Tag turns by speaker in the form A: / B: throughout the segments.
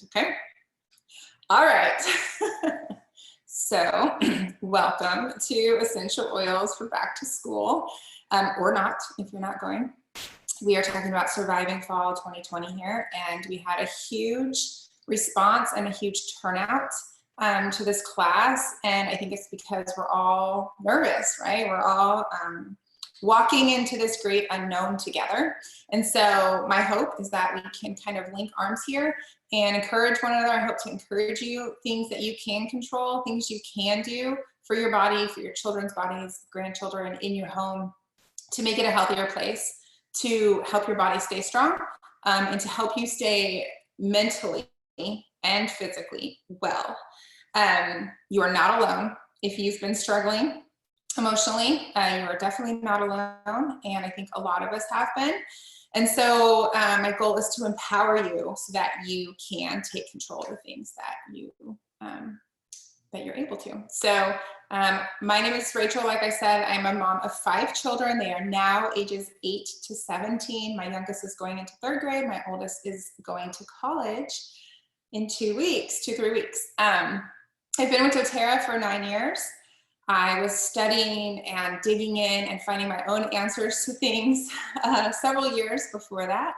A: okay? All right. So welcome to Essential Oils for Back to School, or not, if you're not going. We are talking about surviving fall 2020 here, and we had a huge response and a huge turnout to this class, and I think it's because we're all nervous, right? We're all walking into this great unknown together. And so my hope is that we can kind of link arms here and encourage one another. I hope to encourage you things that you can control, things you can do for your body, for your children's bodies, grandchildren, in your home, to make it a healthier place, to help your body stay strong, and to help you stay mentally and physically well. You are not alone. If you've been struggling emotionally, you are definitely not alone, and I think a lot of us have been. And so my goal is to empower you so that you can take control of the things that you're able to. So my name is Rachel. Like I said, I'm a mom of 5 children. They are now ages 8 to 17. My youngest is going into 3rd grade. My oldest is going to college in 3 weeks. I've been with doterra for 9 years. I was studying and digging in and finding my own answers to things several years before that.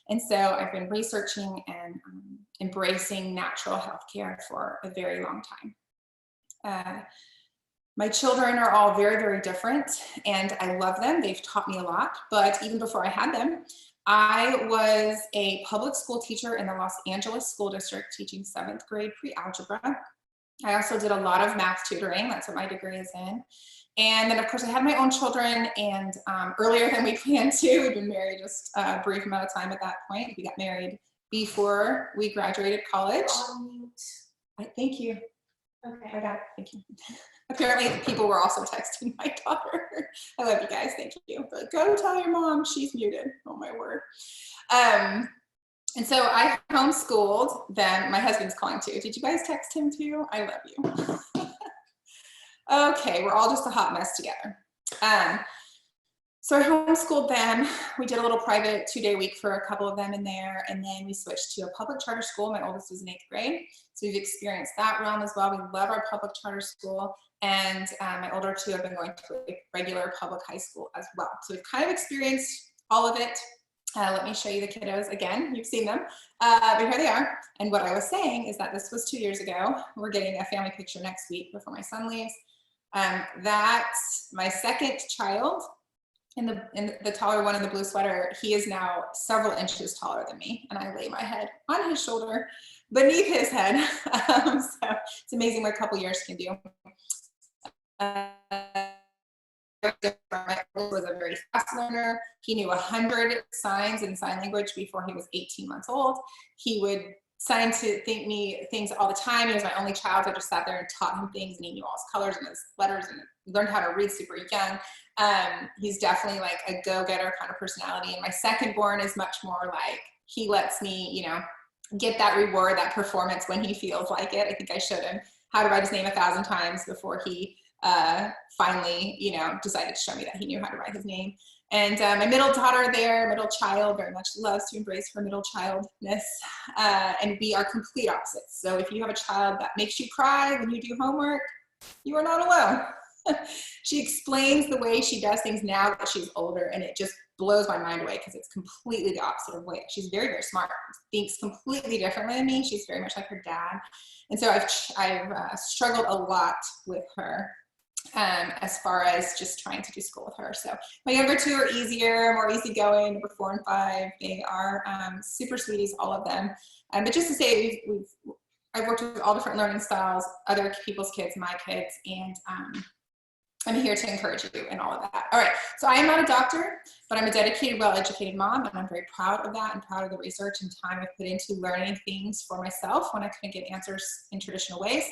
A: And so I've been researching and embracing natural healthcare for a very long time. My children are all very, very different, and I love them. They've taught me a lot, but even before I had them, I was a public school teacher in the Los Angeles School District teaching 7th grade pre-algebra. I also did a lot of math tutoring. That's what my degree is in. And then of course I had my own children, and earlier than we planned to. We'd been married just a brief amount of time at that point. We got married before we graduated college. Thank you. Okay, I got it, thank you. Apparently people were also texting my daughter. I love you guys, thank you. But go tell your mom she's muted, oh my word. And so I homeschooled them. My husband's calling too. Did you guys text him too? I love you. Okay, we're all just a hot mess together. So I homeschooled them. We did a little private 2-day week for a couple of them in there, and then we switched to a public charter school. My oldest was in 8th grade, so we've experienced that realm as well. We love our public charter school, and my older 2 have been going to a regular public high school as well. So we've kind of experienced all of it. Let me show you the kiddos again. You've seen them, but here they are. And what I was saying is that this was 2 years ago. We're getting a family picture next week before my son leaves. That's my second child, and the taller one in the blue sweater. He is now several inches taller than me, and I lay my head on his shoulder beneath his head. So it's amazing what a couple years can do. Was a very fast learner. He knew 100 signs in sign language before he was 18 months old. He would sign to me things all the time. He was my only child. I just sat there and taught him things, and he knew all his colors and his letters and learned how to read super young. He's definitely like a go-getter kind of personality. And my second born is much more like, he lets me, you know, get that reward, that performance when he feels like it. I think I showed him how to write his name 1,000 times before he finally, you know, decided to show me that he knew how to write his name. And my middle daughter there, middle child, very much loves to embrace her middle childness. And we are complete opposites. So if you have a child that makes you cry when you do homework, you are not alone. She explains the way she does things now that she's older, and it just blows my mind away because it's completely the opposite of way. She's very, very smart, thinks completely differently than me. She's very much like her dad. And so I've struggled a lot with her as far as just trying to do school with her. So my younger 2 are easier, more easygoing. Number 4 and 5, they are super sweeties, all of them. But just to say, I've worked with all different learning styles, other people's kids, my kids, and I'm here to encourage you in all of that. All right, so I am not a doctor, but I'm a dedicated, well-educated mom, and I'm very proud of that and proud of the research and time I've put into learning things for myself when I couldn't get answers in traditional ways.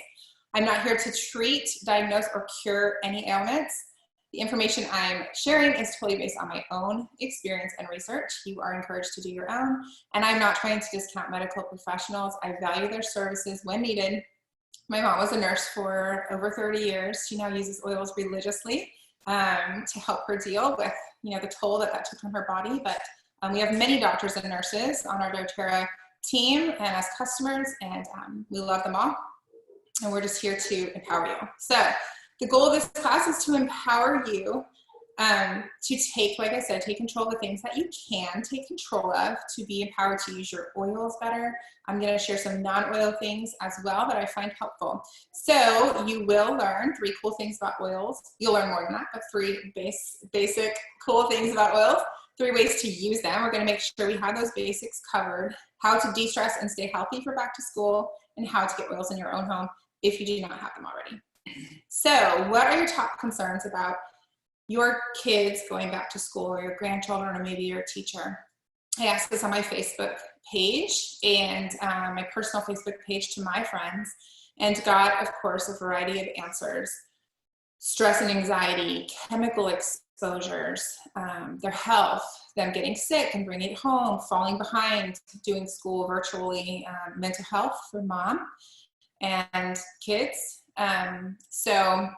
A: I'm not here to treat, diagnose, or cure any ailments. The information I'm sharing is totally based on my own experience and research. You are encouraged to do your own, and I'm not trying to discount medical professionals. I value their services when needed. My mom was a nurse for over 30 years. She now uses oils religiously to help her deal with, you know, the toll that took on her body. But we have many doctors and nurses on our doterra team and as customers, and we love them all. And we're just here to empower you. So the goal of this class is to empower you to take, like I said, take control of the things that you can take control of, to be empowered to use your oils better. I'm going to share some non-oil things as well that I find helpful. So you will learn 3 cool things about oils. You'll learn more than that, but 3 basic cool things about oils, 3 ways to use them. We're going to make sure we have those basics covered, how to de-stress and stay healthy for back to school, and how to get oils in your own home if you do not have them already. So what are your top concerns about your kids going back to school, or your grandchildren, or maybe your teacher? I asked this on my Facebook page and my personal Facebook page to my friends, and got, of course, a variety of answers. Stress and anxiety, chemical exposures, their health, them getting sick and bringing it home, falling behind, doing school virtually, mental health for mom and kids. So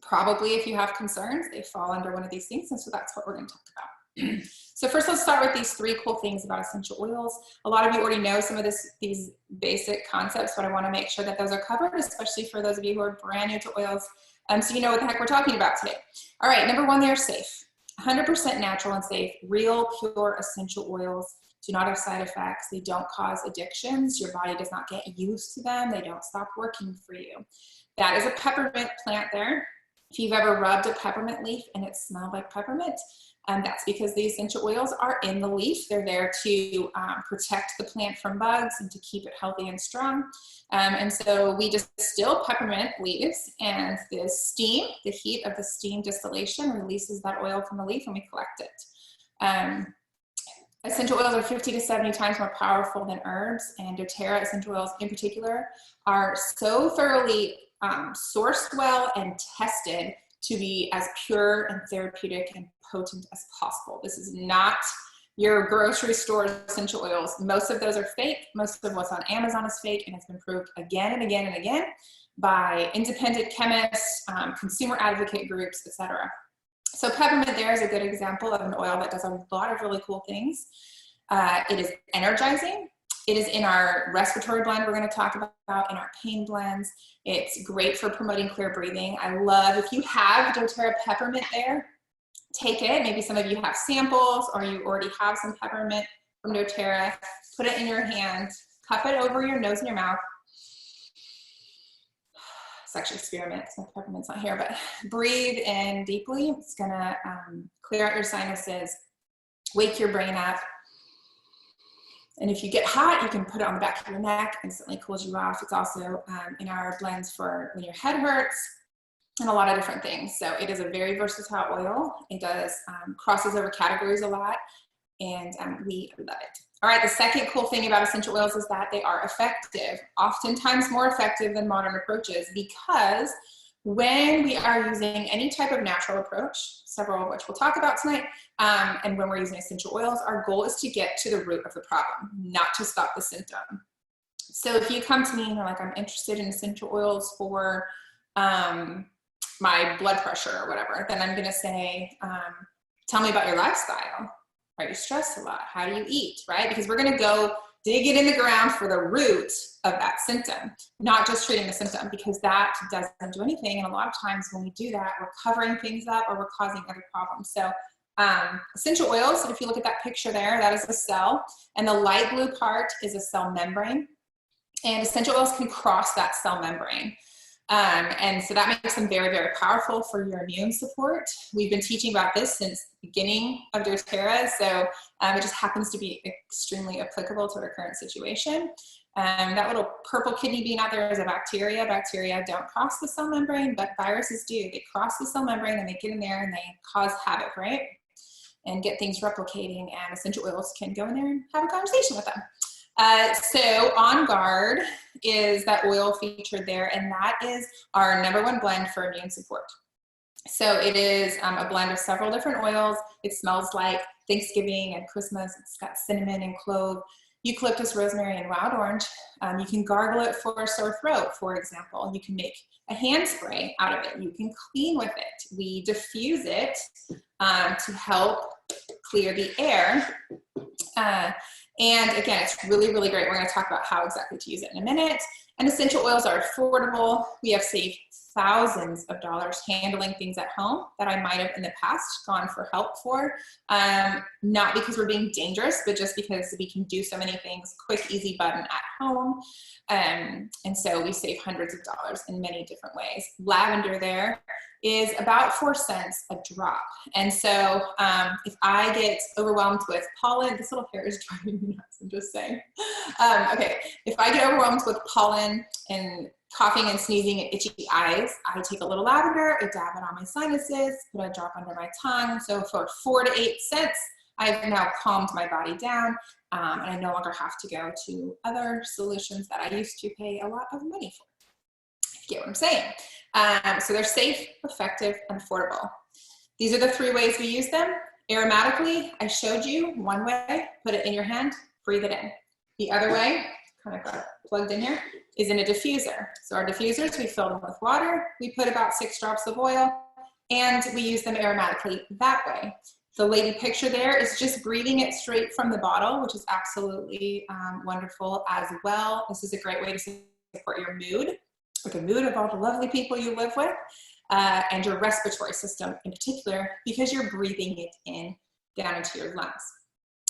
A: probably if you have concerns, they fall under one of these things, and so that's what we're going to talk about. So first, let's start with these 3 cool things about essential oils. A lot of you already know some of these basic concepts, but I want to make sure that those are covered, especially for those of you who are brand new to oils, so you know what the heck we're talking about today. All right, number 1, they're safe. 100% natural and safe, real, pure essential oils. Do not have side effects. They don't cause addictions. Your body does not get used to them. They don't stop working for you. That is a peppermint plant there. If you've ever rubbed a peppermint leaf and it smelled like peppermint, that's because the essential oils are in the leaf. They're there to protect the plant from bugs and to keep it healthy and strong. And so we distill peppermint leaves, and the steam, the heat of the steam distillation, releases that oil from the leaf, and we collect it. Essential oils are 50 to 70 times more powerful than herbs, and doTERRA essential oils in particular are so thoroughly sourced well and tested to be as pure and therapeutic and potent as possible. This is not your grocery store essential oils. Most of those are fake. Most of what's on Amazon is fake, and it's been proved again and again and again by independent chemists, consumer advocate groups, etc. So peppermint there is a good example of an oil that does a lot of really cool things. It is energizing. It is in our respiratory blend we're going to talk about, in our pain blends. It's great for promoting clear breathing. I love, if you have doTERRA peppermint there, take it. Maybe some of you have samples, or you already have some peppermint from doTERRA. Put it in your hand, cup it over your nose and your mouth. It's actually experiment, so peppermint's not here, but breathe in deeply. It's gonna clear out your sinuses, wake your brain up. And if you get hot, you can put it on the back of your neck, instantly cools you off. It's also in our blends for when your head hurts, and a lot of different things. So it is a very versatile oil. It does crosses over categories a lot, and we love it. All right, the second cool thing about essential oils is that they are effective, oftentimes more effective than modern approaches, because when we are using any type of natural approach, several of which we'll talk about tonight, and when we're using essential oils, our goal is to get to the root of the problem, not to stop the symptom. So if you come to me and you're like, I'm interested in essential oils for my blood pressure or whatever, then I'm gonna say, tell me about your lifestyle. Are you stressed a lot? How do you eat, right? Because we're gonna go dig it in the ground for the root of that symptom, not just treating the symptom, because that doesn't do anything. And a lot of times when we do that, we're covering things up or we're causing other problems. So essential oils, if you look at that picture there, that is a cell, and the light blue part is a cell membrane, and essential oils can cross that cell membrane. And so that makes them very, very powerful for your immune support. We've been teaching about this since the beginning of doTERRA, so it just happens to be extremely applicable to our current situation. That little purple kidney bean out there is a bacteria. Bacteria don't cross the cell membrane, but viruses do. They cross the cell membrane and they get in there and they cause havoc, right? And get things replicating, and essential oils can go in there and have a conversation with them. So On Guard is that oil featured there, and that is our #1 blend for immune support. So it is a blend of several different oils. It smells like Thanksgiving and Christmas. It's got cinnamon and clove, eucalyptus, rosemary, and wild orange. You can gargle it for a sore throat, for example. You can make a hand spray out of it. You can clean with it. We diffuse it to help clear the air. And again, it's really, really great. We're going to talk about how exactly to use it in a minute. And essential oils are affordable. We have saved thousands of dollars handling things at home that I might have in the past gone for help for. Not because we're being dangerous, but just because we can do so many things, quick, easy button at home. And so we save hundreds of dollars in many different ways. Lavender there is about 4 cents a drop. And so if I get overwhelmed with pollen, this little hair is driving me nuts, I'm just saying. Okay, if I get overwhelmed with pollen and coughing and sneezing and itchy eyes, I take a little lavender, I dab it on my sinuses, put a drop under my tongue. So for 4 to 8 cents, I've now calmed my body down, and I no longer have to go to other solutions that I used to pay a lot of money for, if you get what I'm saying. So they're safe, effective, and affordable. These are the 3 ways we use them. Aromatically, I showed you one way, put it in your hand, breathe it in. The other way, kind of got it plugged in here, is in a diffuser. So our diffusers, we fill them with water, we put about 6 drops of oil, and we use them aromatically that way. The lady picture there is just breathing it straight from the bottle, which is absolutely wonderful as well. This is a great way to support your mood, or the mood of all the lovely people you live with, and your respiratory system in particular, because you're breathing it in down into your lungs.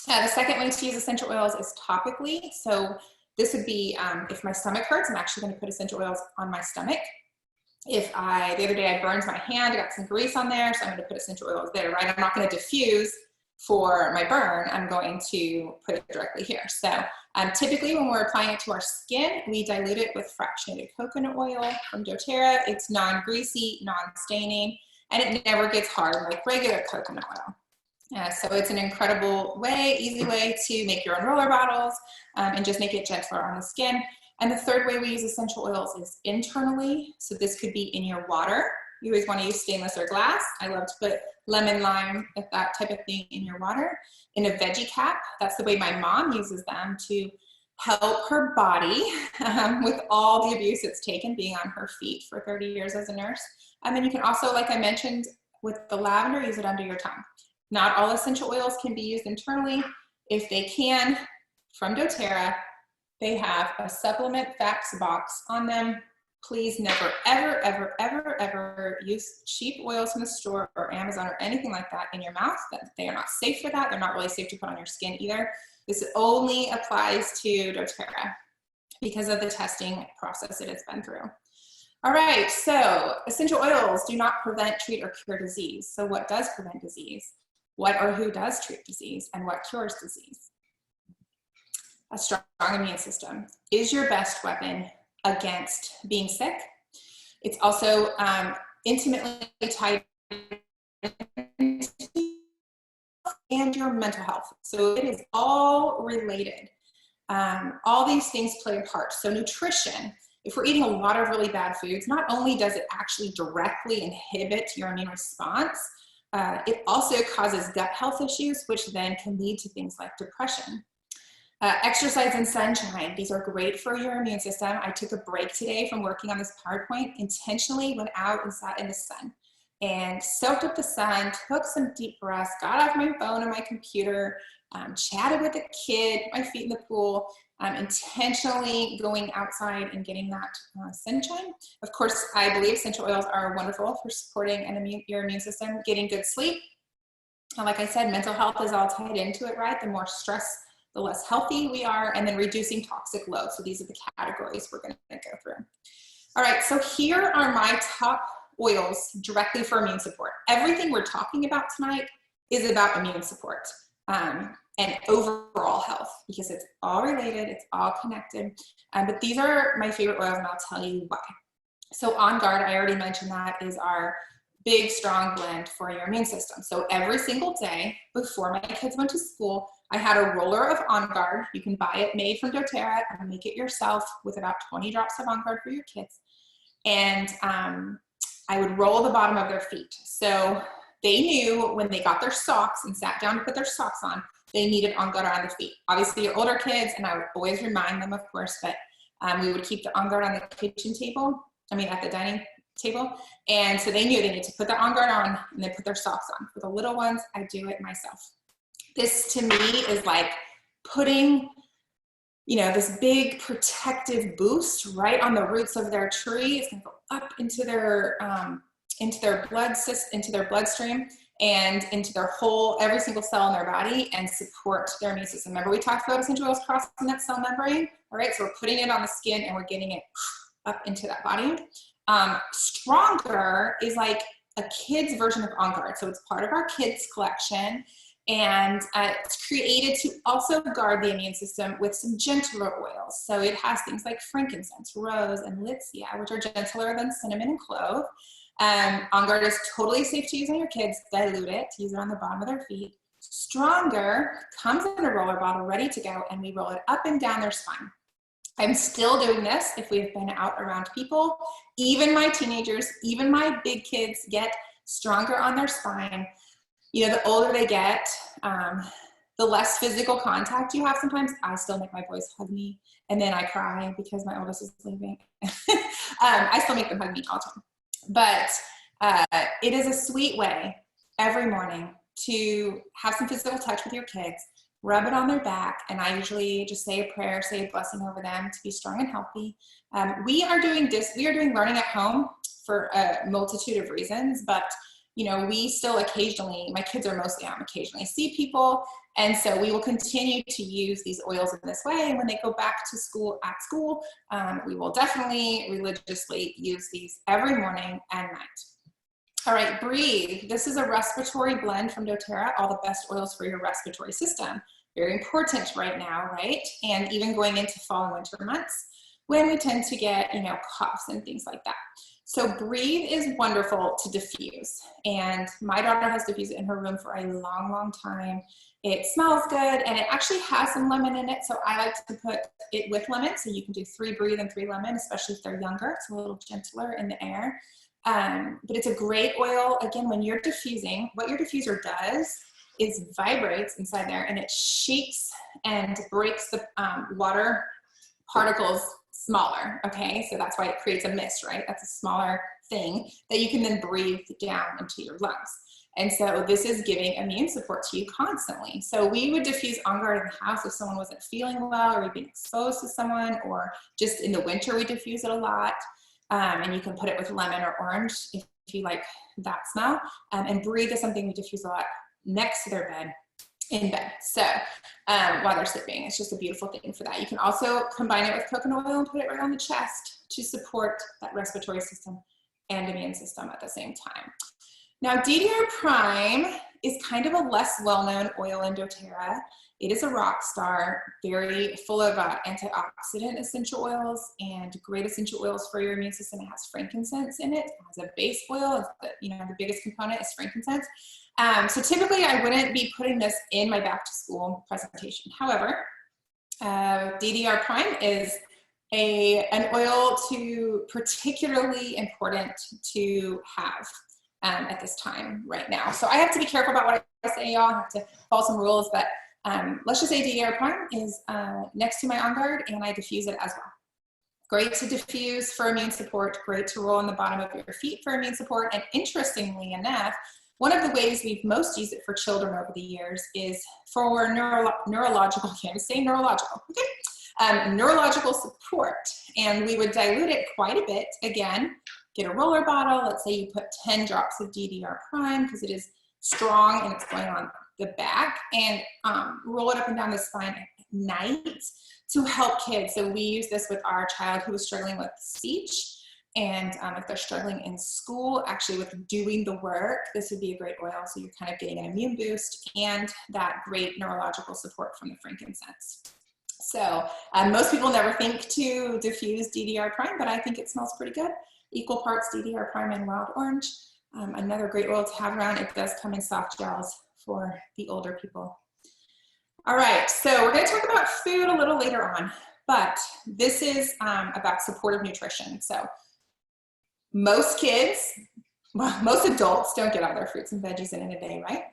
A: The second way to use essential oils is topically. So this would be if my stomach hurts, I'm actually going to put essential oils on my stomach. The other day I burned my hand, I got some grease on there, so I'm going to put essential oils there, right? I'm not going to diffuse for my burn, I'm going to put it directly here. So typically when we're applying it to our skin, we dilute it with fractionated coconut oil from doTERRA. It's non-greasy, non-staining, and it never gets hard like regular coconut oil. So it's an incredible way, easy way to make your own roller bottles and just make it gentler on the skin. And the third way we use essential oils is internally. So this could be in your water. You always want to use stainless or glass. I love to put lemon, lime, that type of thing in your water. In a veggie cap, that's the way my mom uses them to help her body with all the abuse it's taken being on her feet for 30 years as a nurse. And then you can also, like I mentioned, with the lavender, use it under your tongue. Not all essential oils can be used internally. If they can, from doTERRA, they have a supplement facts box on them. Please never, ever, ever, ever, ever use cheap oils from the store or Amazon or anything like that in your mouth. They are not safe for that. They're not really safe to put on your skin either. This only applies to doTERRA because of the testing process it has been through. All right, so essential oils do not prevent, treat, or cure disease. So what does prevent disease? What or who does treat disease? And what cures disease? A strong immune system is your best weapon against being sick. It's also intimately tied into and your mental health. So it is all related. All these things play a part. So nutrition, if we're eating a lot of really bad foods, not only does it actually directly inhibit your immune response, it also causes gut health issues, which then can lead to things like depression. Exercise and sunshine, these are great for your immune system. I took a break today from working on this PowerPoint, intentionally went out and sat in the sun and soaked up the sun, took some deep breaths, got off my phone and my computer, chatted with a kid, put my feet in the pool, intentionally going outside and getting that sunshine. Of course, I believe essential oils are wonderful for supporting your immune system, getting good sleep. Like I said, mental health is all tied into it, right? The more stress, the less healthy we are, and then reducing toxic load. So these are the categories we're going to go through. All right, so here are my top oils directly for immune support. Everything we're talking about tonight is about immune support and overall health, because it's all related, it's all connected. But these are my favorite oils, and I'll tell you why. So On Guard, I already mentioned that, is our big, strong blend for your immune system. So every single day before my kids went to school, I had a roller of On Guard. You can buy it made from doTERRA and make it yourself with about 20 drops of On Guard for your kids. And I would roll the bottom of their feet. So they knew when they got their socks and sat down to put their socks on, they needed On Guard on the feet. Obviously, your older kids, and I would always remind them, of course, but we would keep the On Guard on the kitchen table, at the dining table. And so they knew they needed to put their On Guard on and then put their socks on. For the little ones, I do it myself. This to me is like putting, you know, this big protective boost right on the roots of their tree. It's gonna go up into their bloodstream and into their whole, every single cell in their body, and support their immune system. Remember we talked about essential oils crossing that cell membrane? All right, so we're putting it on the skin and we're getting it up into that body. Stronger is like a kid's version of On Guard. So it's part of our kids collection. And it's created to also guard the immune system with some gentler oils. So it has things like frankincense, rose, and litsea, which are gentler than cinnamon and clove. On Guard is totally safe to use on your kids. Dilute it, use it on the bottom of their feet. Stronger comes in a roller bottle ready to go, and we roll it up and down their spine. I'm still doing this if we've been out around people. Even my teenagers, even my big kids get stronger on their spine. You know, the older they get, the less physical contact you have sometimes. I still make my boys hug me, and then I cry because my oldest is leaving. I still make them hug me all the time. But it is a sweet way every morning to have some physical touch with your kids, rub it on their back, and I usually just say a prayer, say a blessing over them to be strong and healthy. We are doing learning at home for a multitude of reasons, but you know, we still occasionally, my kids are mostly out, occasionally see people, and so we will continue to use these oils in this way. And when they go back to school, we will definitely religiously use these every morning and night. All right, breathe. This is a respiratory blend from doTERRA, all the best oils for your respiratory system. Very important right now, right? And even going into fall and winter months when we tend to get, you know, coughs and things like that. So breathe is wonderful to diffuse. And my daughter has diffused it in her room for a long, long time. It smells good, and it actually has some lemon in it. So I like to put it with lemon. So you can do 3 breathe and 3 lemon, especially if they're younger. It's a little gentler in the air. But it's a great oil. Again, when you're diffusing, what your diffuser does is vibrates inside there, and it shakes and breaks the water particles smaller, okay? So that's why it creates a mist, right? That's a smaller thing that you can then breathe down into your lungs. And so this is giving immune support to you constantly. So we would diffuse On Guard in the house if someone wasn't feeling well, or we've been exposed to someone, or just in the winter we diffuse it a lot. And you can put it with lemon or orange if you like that smell. And breathe is something we diffuse a lot next to their bed, in bed. So while they're sleeping, it's just a beautiful thing for that. You can also combine it with coconut oil and put it right on the chest to support that respiratory system and immune system at the same time. Now, DDR Prime is kind of a less well-known oil in doTERRA. It is a rock star, very full of antioxidant essential oils and great essential oils for your immune system. It has frankincense in it. It has a base oil. You know, the biggest component is frankincense. So typically I wouldn't be putting this in my back to school presentation. However, DDR Prime is an oil particularly important to have at this time right now. So I have to be careful about what I say, y'all. I have to follow some rules, but let's just say DDR Prime is next to my On Guard, and I diffuse it as well. Great to diffuse for immune support, great to roll on the bottom of your feet for immune support, and interestingly enough, one of the ways we've most used it for children over the years is for neurological, can't say neurological, okay? Neurological support. And we would dilute it quite a bit. Again, get a roller bottle. Let's say you put 10 drops of DDR Prime because it is strong and it's going on the back, and roll it up and down the spine at night to help kids. So we use this with our child who was struggling with speech. And if they're struggling in school, actually with doing the work, this would be a great oil. So you're kind of getting an immune boost and that great neurological support from the frankincense. So most people never think to diffuse DDR Prime, but I think it smells pretty good. Equal parts DDR Prime and wild orange. Another great oil to have around. It does come in soft gels for the older people. All right, so we're gonna talk about food a little later on, but this is about supportive nutrition. So most kids, well, most adults don't get all their fruits and veggies in a day, right?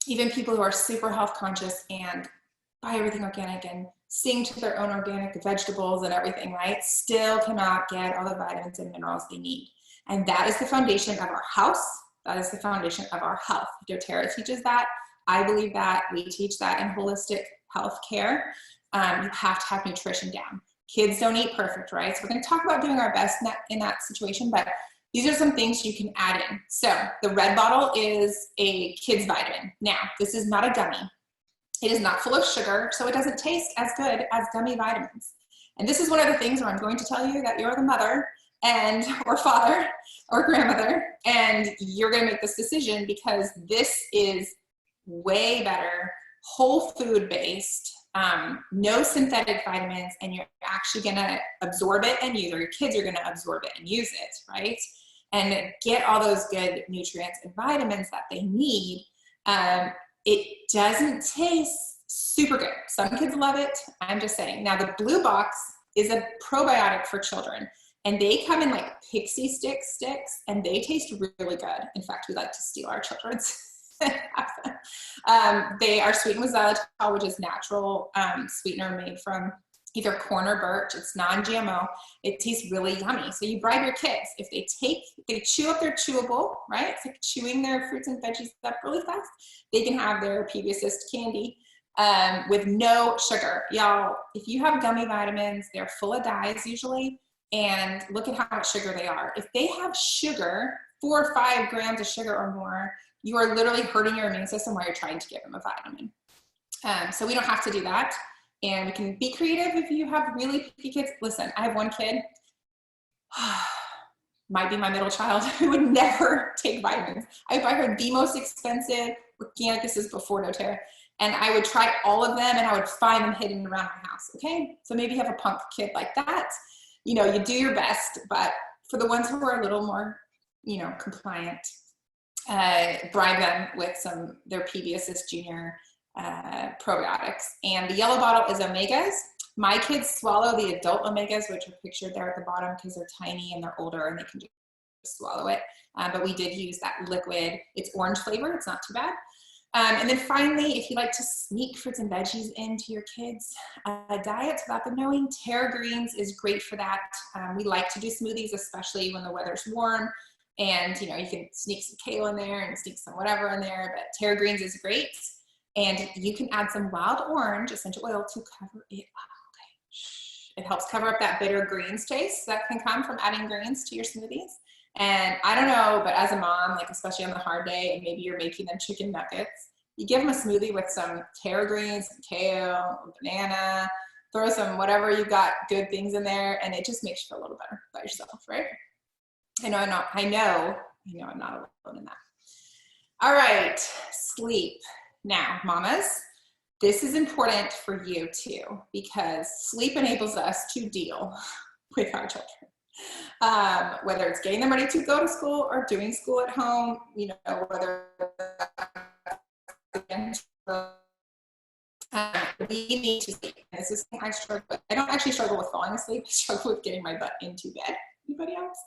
A: Even people who are super health conscious and buy everything organic and sing to their own organic vegetables and everything, right? Still cannot get all the vitamins and minerals they need. And that is the foundation of our house. That is the foundation of our health. doTERRA teaches that. I believe that. We teach that in holistic health care. You have to have nutrition down. Kids don't eat perfect, right? So we're going to talk about doing our best in that situation, but these are some things you can add in. So the red bottle is a kid's vitamin. Now, this is not a gummy. It is not full of sugar, so it doesn't taste as good as gummy vitamins. And this is one of the things where I'm going to tell you that you're the mother and or father or grandmother, and you're going to make this decision because this is way better, whole food based, no synthetic vitamins, and you're actually going to absorb it and use, or your kids are going to absorb it and use it, right? And get all those good nutrients and vitamins that they need. It doesn't taste super good. Some kids love it. I'm just saying. Now the blue box is a probiotic for children, and they come in like pixie sticks, and they taste really good. In fact, we like to steal our children's. They are sweetened with xylitol, which is natural sweetener made from either corn or birch. It's non-GMO. It tastes really yummy. So you bribe your kids. If they chew up their chewable, right? It's like chewing their fruits and veggies up really fast. They can have their PB Assist candy with no sugar. Y'all, if you have gummy vitamins, they're full of dyes usually, and look at how much sugar they are. If they have sugar, 4 or 5 grams of sugar or more, you are literally hurting your immune system while you're trying to give them a vitamin. So we don't have to do that. And we can be creative if you have really picky kids. Listen, I have one kid, might be my middle child, who would never take vitamins. I would buy her the most expensive organic, this is before doterra, and I would try all of them and I would find them hidden around my house, okay? So maybe you have a punk kid like that. You know, you do your best, but for the ones who are a little more, you know, compliant, bribe them with their PB Assist Junior probiotics. And the yellow bottle is omegas. My kids swallow the adult omegas, which are pictured there at the bottom because they're tiny and they're older and they can just swallow it. But we did use that liquid. It's orange flavor. It's not too bad. And then finally, if you like to sneak fruits and veggies into your kids' diets without them knowing, Terra Greens is great for that. We like to do smoothies, especially when the weather's warm. And, you know, you can sneak some kale in there and sneak some whatever in there, but Terra Greens is great. And you can add some wild orange essential oil to cover it up. Okay. It helps cover up that bitter greens taste that can come from adding greens to your smoothies. And I don't know, but as a mom, like especially on the hard day, and maybe you're making them chicken nuggets, you give them a smoothie with some Terra Greens, some kale, banana, throw some whatever you got good things in there, and it just makes you feel a little better about yourself, right? I know I'm not alone in that. All right, sleep. Now, mamas, this is important for you too, because sleep enables us to deal with our children. Whether it's getting them ready to go to school or doing school at home, you know, whether we need to sleep. And this is something I struggle with. I don't actually struggle with falling asleep. I struggle with getting my butt into bed. Anybody else?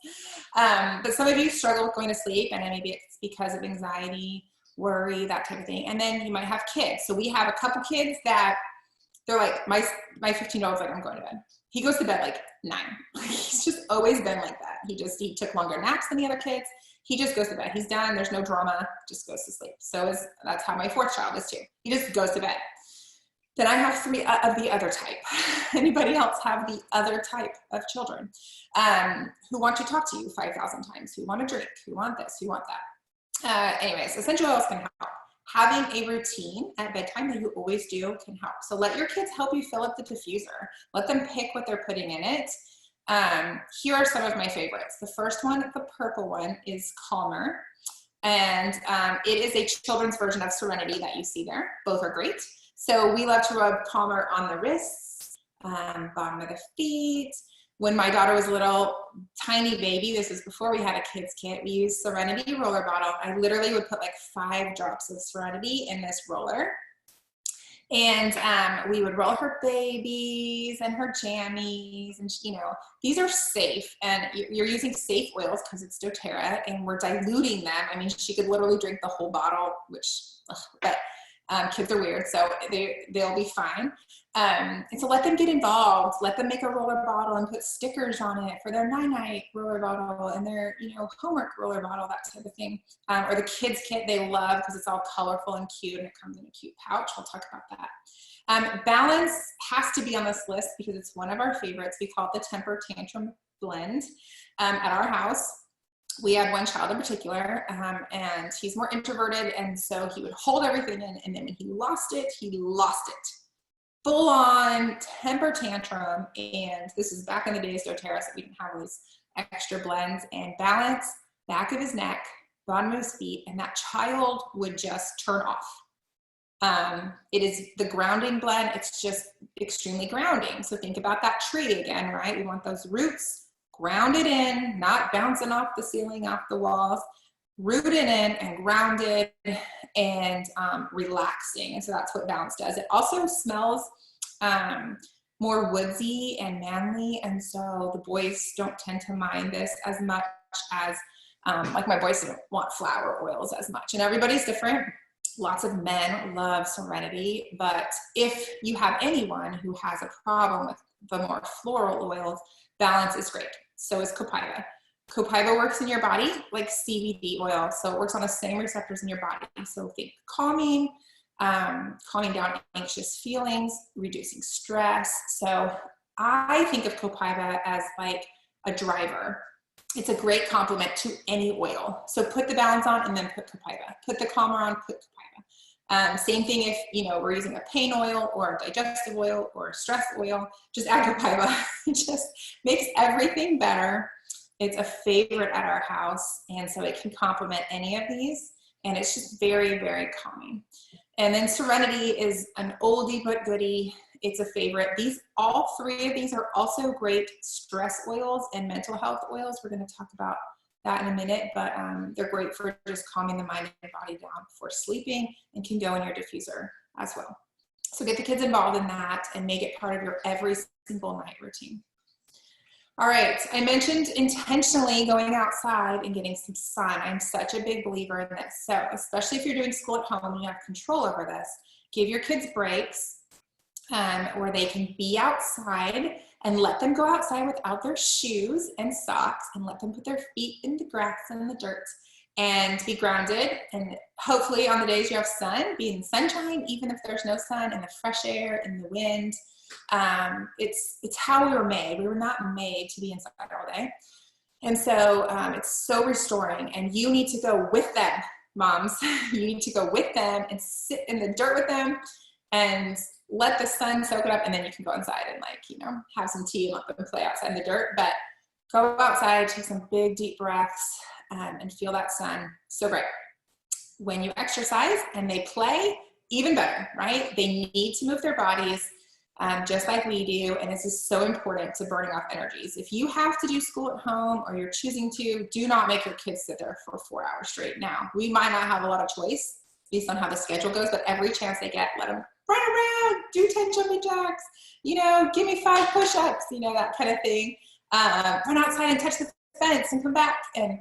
A: But some of you struggle with going to sleep, and maybe it's because of anxiety, worry, that type of thing. And then you might have kids. So we have a couple kids that they're like, my 15-year-old's like, I'm going to bed. He goes to bed like 9. He's just always been like that. He took longer naps than the other kids. He just goes to bed. He's done. There's no drama. Just goes to sleep. That's how my 4th child is too. He just goes to bed. Then I have 3 of the other type. Anybody else have the other type of children who want to talk to you 5,000 times, who want to drink, who want this, who want that? Anyways, essential oils can help. Having a routine at bedtime that you always do can help. So let your kids help you fill up the diffuser. Let them pick what they're putting in it. Here are some of my favorites. The first one, the purple one, is Calmer. And it is a children's version of Serenity that you see there. Both are great. So we love to rub Calmer on the wrists, bottom of the feet. When my daughter was a little tiny baby, this is before we had a kids kit, we used Serenity roller bottle. I literally would put like 5 drops of Serenity in this roller. And we would roll her babies and her jammies, and you know, these are safe, and you're using safe oils because it's doTERRA, and we're diluting them. I mean, she could literally drink the whole bottle, which, but Kids are weird, so they'll be fine. And so let them get involved. Let them make a roller bottle and put stickers on it for their night-night roller bottle and their, homework roller bottle, that type of thing. Or the kids kit they love because it's all colorful and cute and it comes in a cute pouch. We'll talk about that. Balance has to be on this list because it's one of our favorites. We call it the temper tantrum blend. At our house, we had one child in particular, and he's more introverted, and so he would hold everything in, and then when he lost it. Full on temper tantrum, and this is back in the days doterra, so we didn't have these extra blends. And balance, back of his neck, bottom of his feet, and that child would just turn off. It is the grounding blend. It's just extremely grounding. So think about that tree again, right? We want those roots grounded in, not bouncing off the ceiling, off the walls, rooted in and grounded and relaxing. And so that's what balance does. It also smells more woodsy and manly. And so the boys don't tend to mind this as much as, like my boys don't want flower oils as much. And everybody's different. Lots of men love Serenity, but if you have anyone who has a problem with the more floral oils, balance is great. So is copaiba. Copaiba works in your body like CBD oil, so it works on the same receptors in your body. So think calming, calming down anxious feelings, reducing stress. So I think of copaiba as like a driver. It's a great complement to any oil. So put the balance on and then put copaiba. Put the calmer on, put copaiba. Same thing if we're using a pain oil or a digestive oil or a stress oil, just add copaiba. It just makes everything better. It's a favorite at our house, and so it can complement any of these, and it's just very, very calming. And then Serenity is an oldie but goodie. It's a favorite. All three of these are also great stress oils and mental health oils. We're going to talk about that in a minute, but they're great for just calming the mind and body down before sleeping, and can go in your diffuser as well. So get the kids involved in that and make it part of your every single night routine. All right, I mentioned intentionally going outside and getting some sun. I'm such a big believer in this. So especially if you're doing school at home and you have control over this, give your kids breaks where they can be outside, and let them go outside without their shoes and socks, and let them put their feet in the grass and in the dirt and be grounded. And hopefully on the days you have sun, be in sunshine, even if there's no sun, in the fresh air, in the wind. It's how we were made. We were not made to be inside all day. And so it's so restoring, and you need to go with them, moms. You need to go with them and sit in the dirt with them and let the sun soak it up, and then you can go inside and have some tea and let them play outside in the dirt. But go outside, take some big deep breaths, and feel that sun. So great. When you exercise and they play, even better, right? They need to move their bodies just like we do, and this is so important to burning off energies. If you have to do school at home or you're choosing to, do not make your kids sit there for 4 hours straight. Now, we might not have a lot of choice based on how the schedule goes, but every chance they get, let them run around, do 10 jumping jacks, give me 5 push-ups, that kind of thing. Run outside and touch the fence and come back, and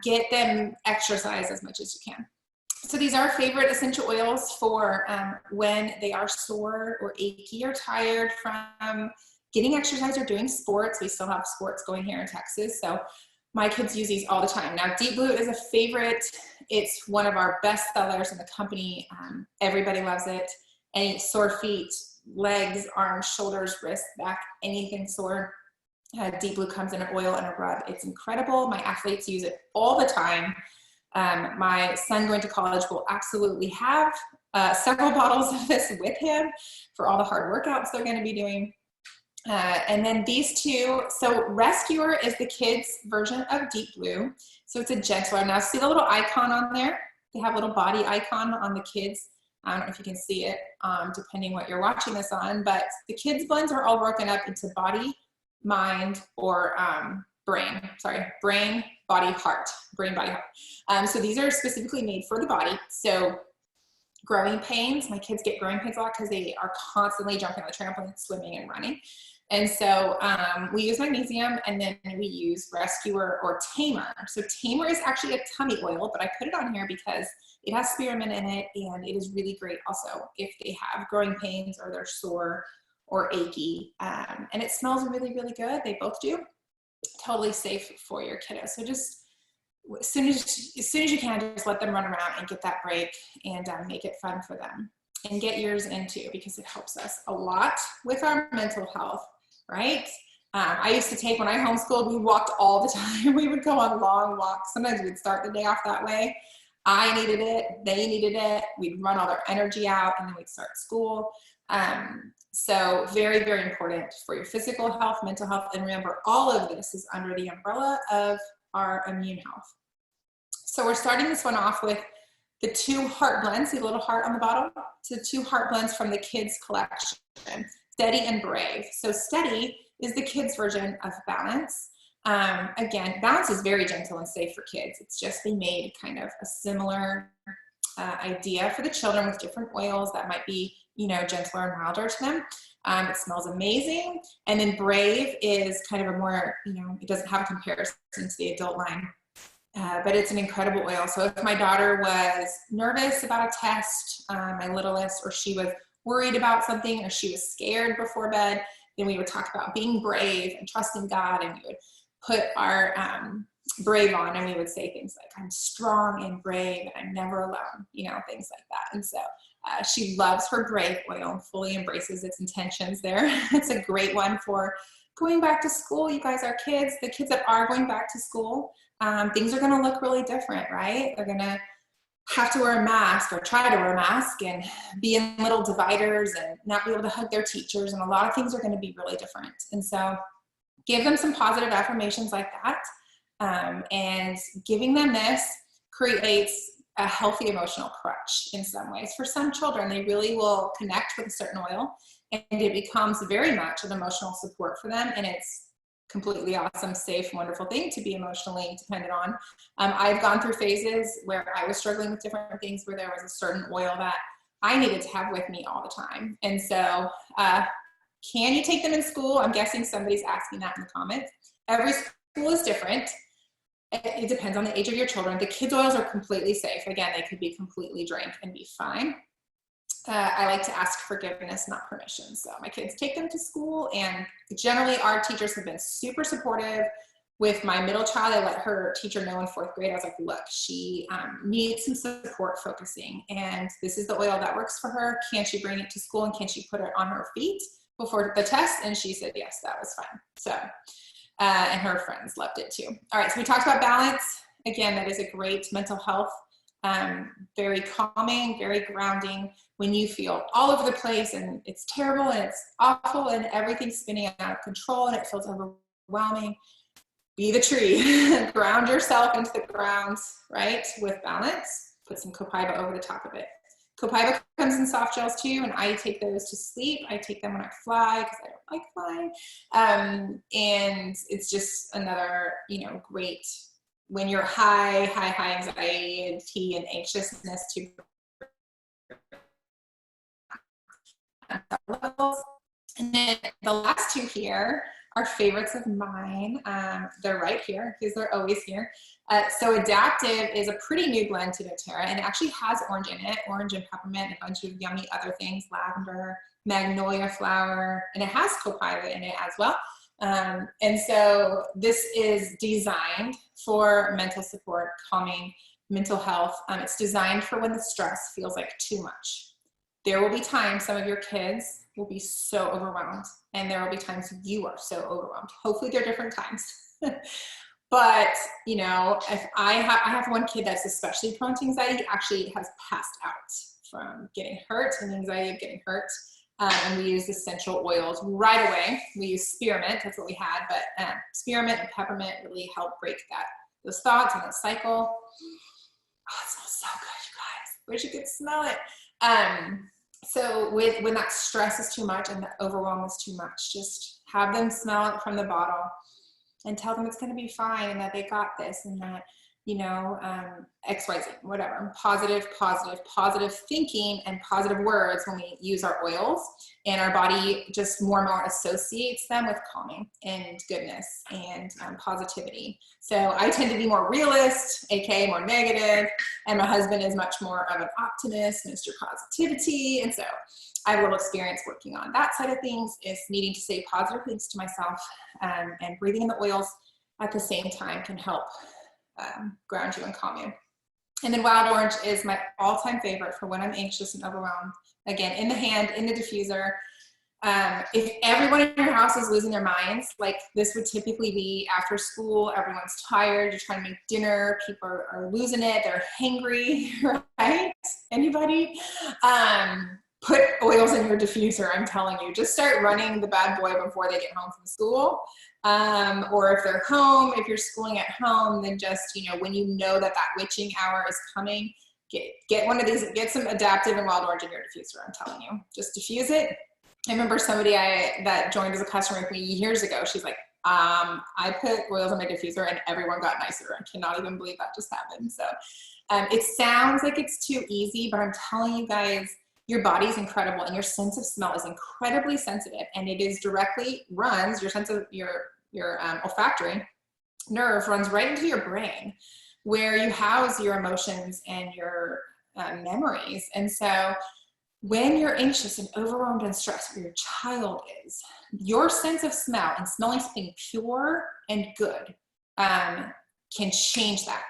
A: get them exercise as much as you can. So these are favorite essential oils for when they are sore or achy or tired from getting exercise or doing sports. We still have sports going here in Texas, so my kids use these all the time. Now, Deep Blue is a favorite. It's one of our best sellers in the company. Everybody loves it. Any sore feet, legs, arms, shoulders, wrists, back, anything sore, Deep Blue comes in an oil and a rub. It's incredible. My athletes use it all the time. My son going to college will absolutely have several bottles of this with him for all the hard workouts they're going to be doing. And then these two, so Rescuer is the kids version of Deep Blue. So it's a gentler. Now see the little icon on there? They have a little body icon on the kids. I don't know if you can see it, depending what you're watching this on, but the kids blends are all broken up into body, mind, or brain, body, heart, brain, body, heart. So these are specifically made for the body. So growing pains, my kids get growing pains a lot because they are constantly jumping on the trampoline, swimming and running. And so we use magnesium, and then we use Rescuer or Tamer. So Tamer is actually a tummy oil, but I put it on here because it has spearmint in it, and it is really great also if they have growing pains or they're sore or achy. And it smells really, really good. They both do. Totally safe for your kiddo. So just as soon as you can, just let them run around and get that break, and make it fun for them. And get yours in too, because it helps us a lot with our mental health, right? I used to take, when I homeschooled, we walked all the time. We would go on long walks. Sometimes we'd start the day off that way. I needed it, they needed it. We'd run all their energy out, and then we'd start school. So very, very important for your physical health, mental health, and remember, all of this is under the umbrella of our immune health. So we're starting this one off with the 2 heart blends, see the little heart on the bottom? So 2 heart blends from the kids collection, Steady and Brave. So Steady is the kids version of Balance. Again, Balance is very gentle and safe for kids. It's just they made kind of a similar idea for the children with different oils that might be, gentler and milder to them. It smells amazing. And then Brave is kind of a more, it doesn't have a comparison to the adult line. But it's an incredible oil. So if my daughter was nervous about a test, my littlest, or she was worried about something, or she was scared before bed, then we would talk about being brave and trusting God, and we would put our Brave on, and we would say things like, I'm strong and brave, and I'm never alone, things like that. And so she loves her Brave oil and fully embraces its intentions there. It's a great one for going back to school. You guys, the kids that are going back to school, things are going to look really different, right? They're going to have to wear a mask or try to wear a mask and be in little dividers and not be able to hug their teachers. And a lot of things are going to be really different. And so give them some positive affirmations like that. And giving them this creates a healthy emotional crutch in some ways. For some children, they really will connect with a certain oil, and it becomes very much an emotional support for them. And it's completely awesome, safe, wonderful thing to be emotionally dependent on. I've gone through phases where I was struggling with different things, where there was a certain oil that I needed to have with me all the time. And so can you take them in school? I'm guessing somebody's asking that in the comments. Every school is different. It depends on the age of your children. The kids' oils are completely safe. Again, they could be completely drank and be fine. I like to ask forgiveness, not permission. So my kids take them to school, and generally our teachers have been super supportive. With my middle child, I let her teacher know in 4th grade. I was like, look, she needs some support focusing, and this is the oil that works for her. Can she bring it to school, and can she put it on her feet before the test? And she said, yes, that was fine. So, and her friends loved it too. All right, so we talked about Balance. Again, that is a great mental health, very calming, very grounding. When you feel all over the place and it's terrible and it's awful and everything's spinning out of control and it feels overwhelming, be the tree. Ground yourself into the ground, right, with Balance. Put some copaiba over the top of it. Copaiba comes in soft gels too, and I take those to sleep. I take them when I fly because I don't like flying. And it's just another, great, when you're high anxiety and anxiousness to levels. And then the last 2 here are favorites of mine. They're right here because they're always here. So Adaptive is a pretty new blend to doTERRA, and it actually has orange in it, orange and peppermint, a bunch of yummy other things, lavender, magnolia flower, and it has copaiba in it as well. And so this is designed for mental support, calming, mental health. It's designed for when the stress feels like too much. There will be times some of your kids will be so overwhelmed, and there will be times you are so overwhelmed. Hopefully they're different times. But, if I have one kid that's especially prone to anxiety, actually has passed out from getting hurt and anxiety of getting hurt. And we use essential oils right away. We use spearmint, that's what we had, but spearmint and peppermint really help break those thoughts and that cycle. Oh, it smells so good, you guys. Wish you could smell it. So when that stress is too much and the overwhelm is too much, just have them smell it from the bottle and tell them it's going to be fine and that they got this, and that, you know, XYZ, whatever, positive thinking and positive words when we use our oils, and our body just more and more associates them with calming and goodness and positivity. So I tend to be more realist, aka more negative, and my husband is much more of an optimist, Mr. Positivity. And so I have a little experience working on that side of things, is needing to say positive things to myself, and breathing in the oils at the same time can help ground you and calm you. And then wild orange is my all-time favorite for when I'm anxious and overwhelmed. Again, in the hand, in the diffuser. If everyone in your house is losing their minds, like this would typically be after school, everyone's tired, you're trying to make dinner, people are losing it, they're hangry, right? Anybody? Put oils in your diffuser, I'm telling you. Just start running the bad boy before they get home from school. Or if they're home, if you're schooling at home, then just, you know, when you know that that witching hour is coming, get one of these, get some adaptive and wild orange in your diffuser, I'm telling you. Just diffuse it. I remember somebody that joined as a customer with me years ago, she's like, I put oils in my diffuser and everyone got nicer. I cannot even believe that just happened. So it sounds like it's too easy, but I'm telling you guys, your body's incredible and your sense of smell is incredibly sensitive, and it is directly runs, your sense of your olfactory nerve runs right into your brain where you house your emotions and your memories. And so when you're anxious and overwhelmed and stressed, or your child is, your sense of smell and smelling something pure and good can change that.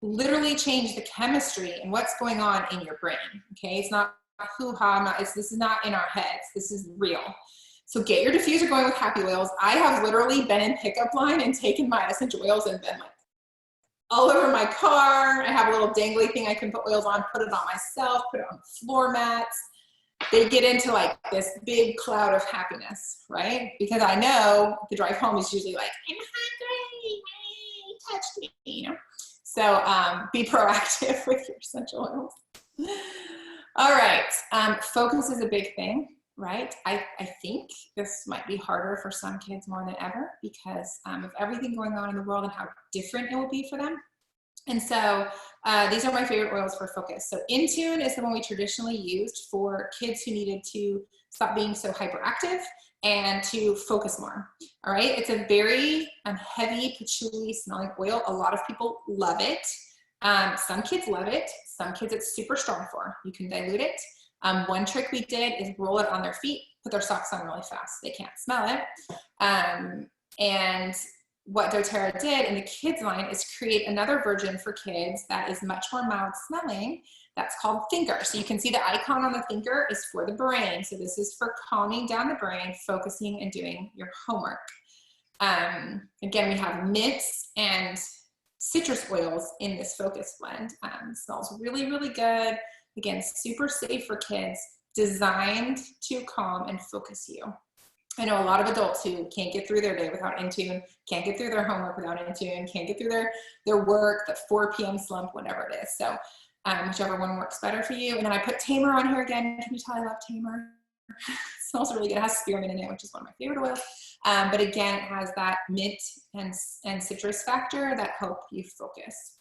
A: Literally change the chemistry and what's going on in your brain. Okay, it's not hoo-ha, this is not in our heads, this is real. So get your diffuser going with happy oils. I have literally been in pickup line and taken my essential oils and been like all over my car. I have a little dangly thing I can put oils on, put it on myself, put it on floor mats. They get into like this big cloud of happiness, right? Because I know the drive home is usually like, I'm hungry, touch me, you know? So be proactive with your essential oils. All right, focus is a big thing, right? I think this might be harder for some kids more than ever because of everything going on in the world and how different it will be for them. And so these are my favorite oils for focus. So Intune is the one we traditionally used for kids who needed to stop being so hyperactive and to focus more. All right, it's a very heavy patchouli smelling oil. A lot of people love it. Some kids love it. Some kids it's super strong for. You can dilute it. One trick we did is roll it on their feet, put their socks on really fast. They can't smell it. And what doTERRA did in the kids line is create another version for kids that is much more mild smelling. That's called Thinker. So you can see the icon on the Thinker is for the brain. So this is for calming down the brain, focusing and doing your homework. Again, we have mints and citrus oils in this focus blend. Smells really, really good. Again, super safe for kids, designed to calm and focus you. I know a lot of adults who can't get through their day without Intune, can't get through their homework without Intune, can't get through their work, the 4 p.m. slump, whatever it is. So whichever one works better for you. And then I put Tamer on here again. Can you tell I love Tamer? It smells really good. It has spearmint in it, which is one of my favorite oils. But again, it has that mint and citrus factor that help you focus.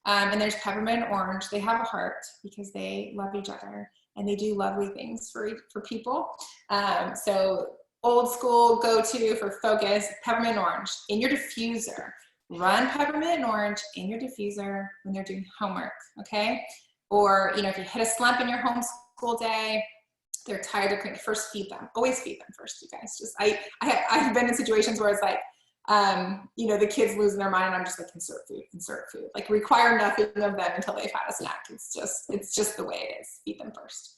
A: And there's peppermint and orange. They have a heart because they love each other and they do lovely things for people. So old school go-to for focus, peppermint and orange in your diffuser. Run peppermint and orange in your diffuser when they're doing homework, okay? Or, you know, if you hit a slump in your homeschool day, they're tired, they're cranky, first feed them. Always feed them first, you guys. Just I've been in situations where it's like, you know, the kids losing their mind and I'm just like, insert food. Like require nothing of them until they've had a snack. It's just the way it is. Feed them first.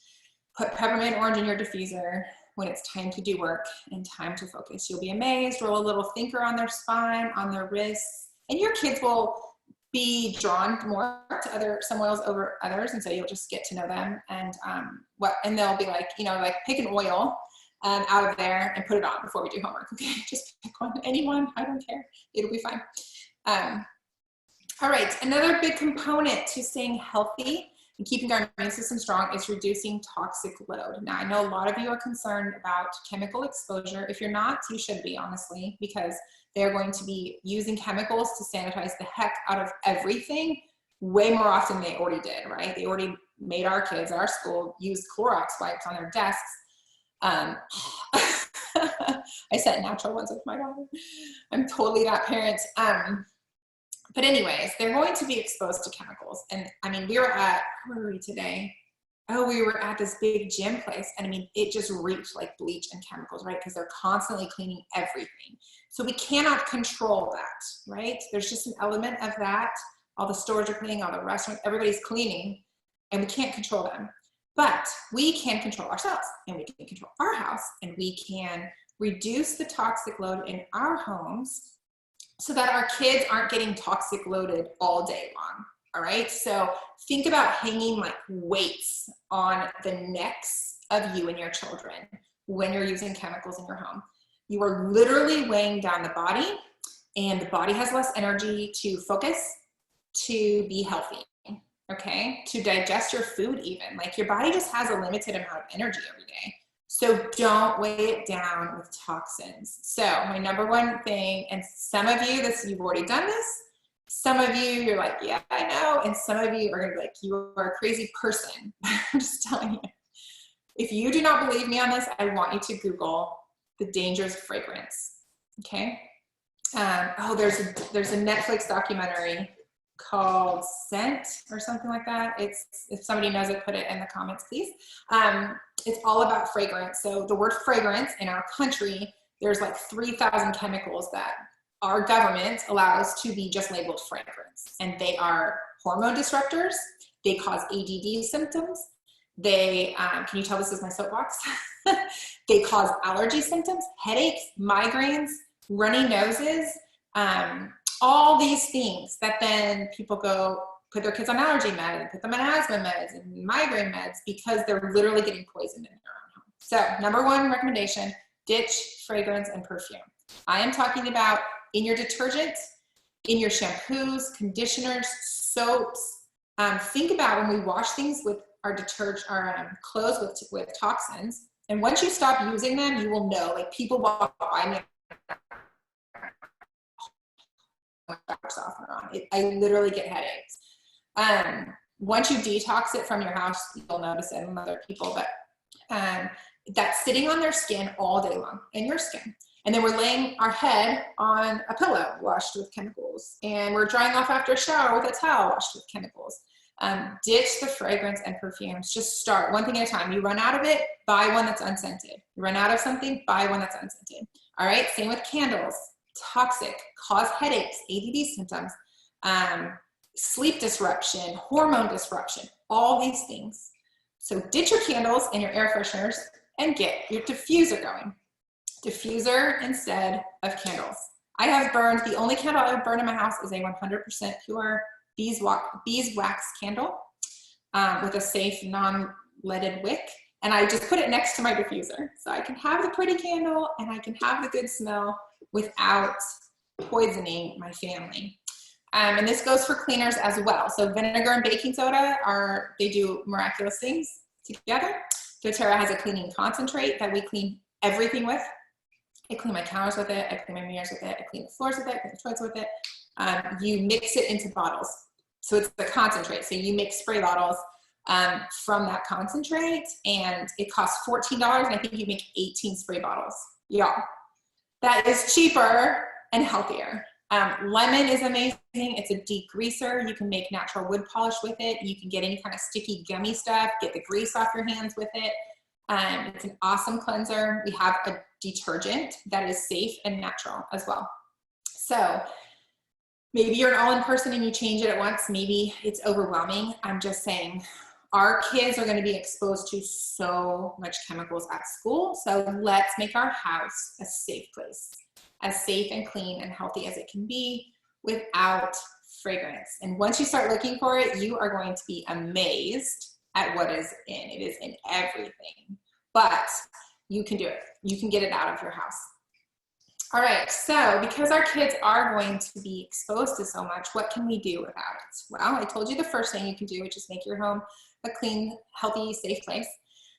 A: Put peppermint and orange in your diffuser when it's time to do work and time to focus. You'll be amazed. Roll a little Thinker on their spine, on their wrists, and your kids will be drawn more to some oils over others, and so you'll just get to know them. And and they'll be like, you know, like pick an oil out of there and put it on before we do homework. Okay, just pick one, anyone, I don't care, it'll be fine. All right, another big component to staying healthy and keeping our immune system strong is reducing toxic load. Now, I know a lot of you are concerned about chemical exposure. If you're not, you should be, honestly, because They're going to be using chemicals to sanitize the heck out of everything way more often than they already did, right? They already made our kids at our school use Clorox wipes on their desks. I set natural ones with my daughter. I'm totally that parent. But anyways, they're going to be exposed to chemicals. And I mean, where were we today? Oh, we were at this big gym place. And I mean, it just reeked like bleach and chemicals, right? Because they're constantly cleaning everything. So we cannot control that, right? There's just an element of that. All the stores are cleaning, all the restaurants, everybody's cleaning, and we can't control them. But we can control ourselves, and we can control our house, and we can reduce the toxic load in our homes so that our kids aren't getting toxic loaded all day long, all right? So think about hanging like weights on the necks of you and your children when you're using chemicals in your home. You are literally weighing down the body, and the body has less energy to focus, to be healthy, okay? To digest your food even. Like your body just has a limited amount of energy every day. So don't weigh it down with toxins. So my number one thing, and some of you, you've already done this. Some of you, you're like, yeah, I know. And some of you are gonna be like, you are a crazy person. I'm just telling you. If you do not believe me on this, I want you to Google the dangers of fragrance, okay? There's a Netflix documentary called Scent or something like that. It's, if somebody knows it, put it in the comments, please. It's all about fragrance. So the word fragrance in our country, there's like 3,000 chemicals that our government allows to be just labeled fragrance. And they are hormone disruptors. They cause ADD symptoms. They, can you tell this is my soapbox? They cause allergy symptoms, headaches, migraines, runny noses, all these things that then people go put their kids on allergy meds and put them on asthma meds and migraine meds because they're literally getting poisoned in their own home. So number one recommendation, ditch fragrance and perfume. I am talking about in your detergent, in your shampoos, conditioners, soaps. Think about when we wash things with our detergent, our clothes with toxins. And once you stop using them, you will know, like people walk by me, softener on. I literally get headaches. Once you detox it from your house, you'll notice it in other people, but that's sitting on their skin all day long, in your skin. And then we're laying our head on a pillow washed with chemicals, and we're drying off after a shower with a towel washed with chemicals. Ditch the fragrance and perfumes. Just start one thing at a time. You run out of it, buy one that's unscented. You run out of something, buy one that's unscented. All right, same with candles. Toxic, cause headaches, ADD symptoms, sleep disruption, hormone disruption, all these things. So ditch your candles and your air fresheners and get your diffuser going. Diffuser instead of candles. I have burned, the only candle I have burned in my house is a 100% pure beeswax candle with a safe non-leaded wick. And I just put it next to my diffuser. So I can have the pretty candle and I can have the good smell without poisoning my family. And this goes for cleaners as well. So vinegar and baking soda they do miraculous things together. doTERRA has a cleaning concentrate that we clean everything with. I clean my counters with it, I clean my mirrors with it, I clean the floors with it, I clean the toilets with it. You mix it into bottles. So it's the concentrate. So you make spray bottles from that concentrate, and it costs $14, and I think you make 18 spray bottles. Y'all, that is cheaper and healthier. Lemon is amazing. It's a degreaser. You can make natural wood polish with it. You can get any kind of sticky gummy stuff, get the grease off your hands with it. It's an awesome cleanser. We have a detergent that is safe and natural as well. So maybe you're an all-in person and you change it at once. Maybe it's overwhelming. I'm just saying our kids are going to be exposed to so much chemicals at school. So let's make our house a safe place, as safe and clean and healthy as it can be without fragrance. And once you start looking for it, you are going to be amazed at what is in. It is in everything, but you can do it. You can get it out of your house. All right, so because our kids are going to be exposed to so much, what can we do without it? Well, I told you the first thing you can do, which is make your home a clean, healthy, safe place.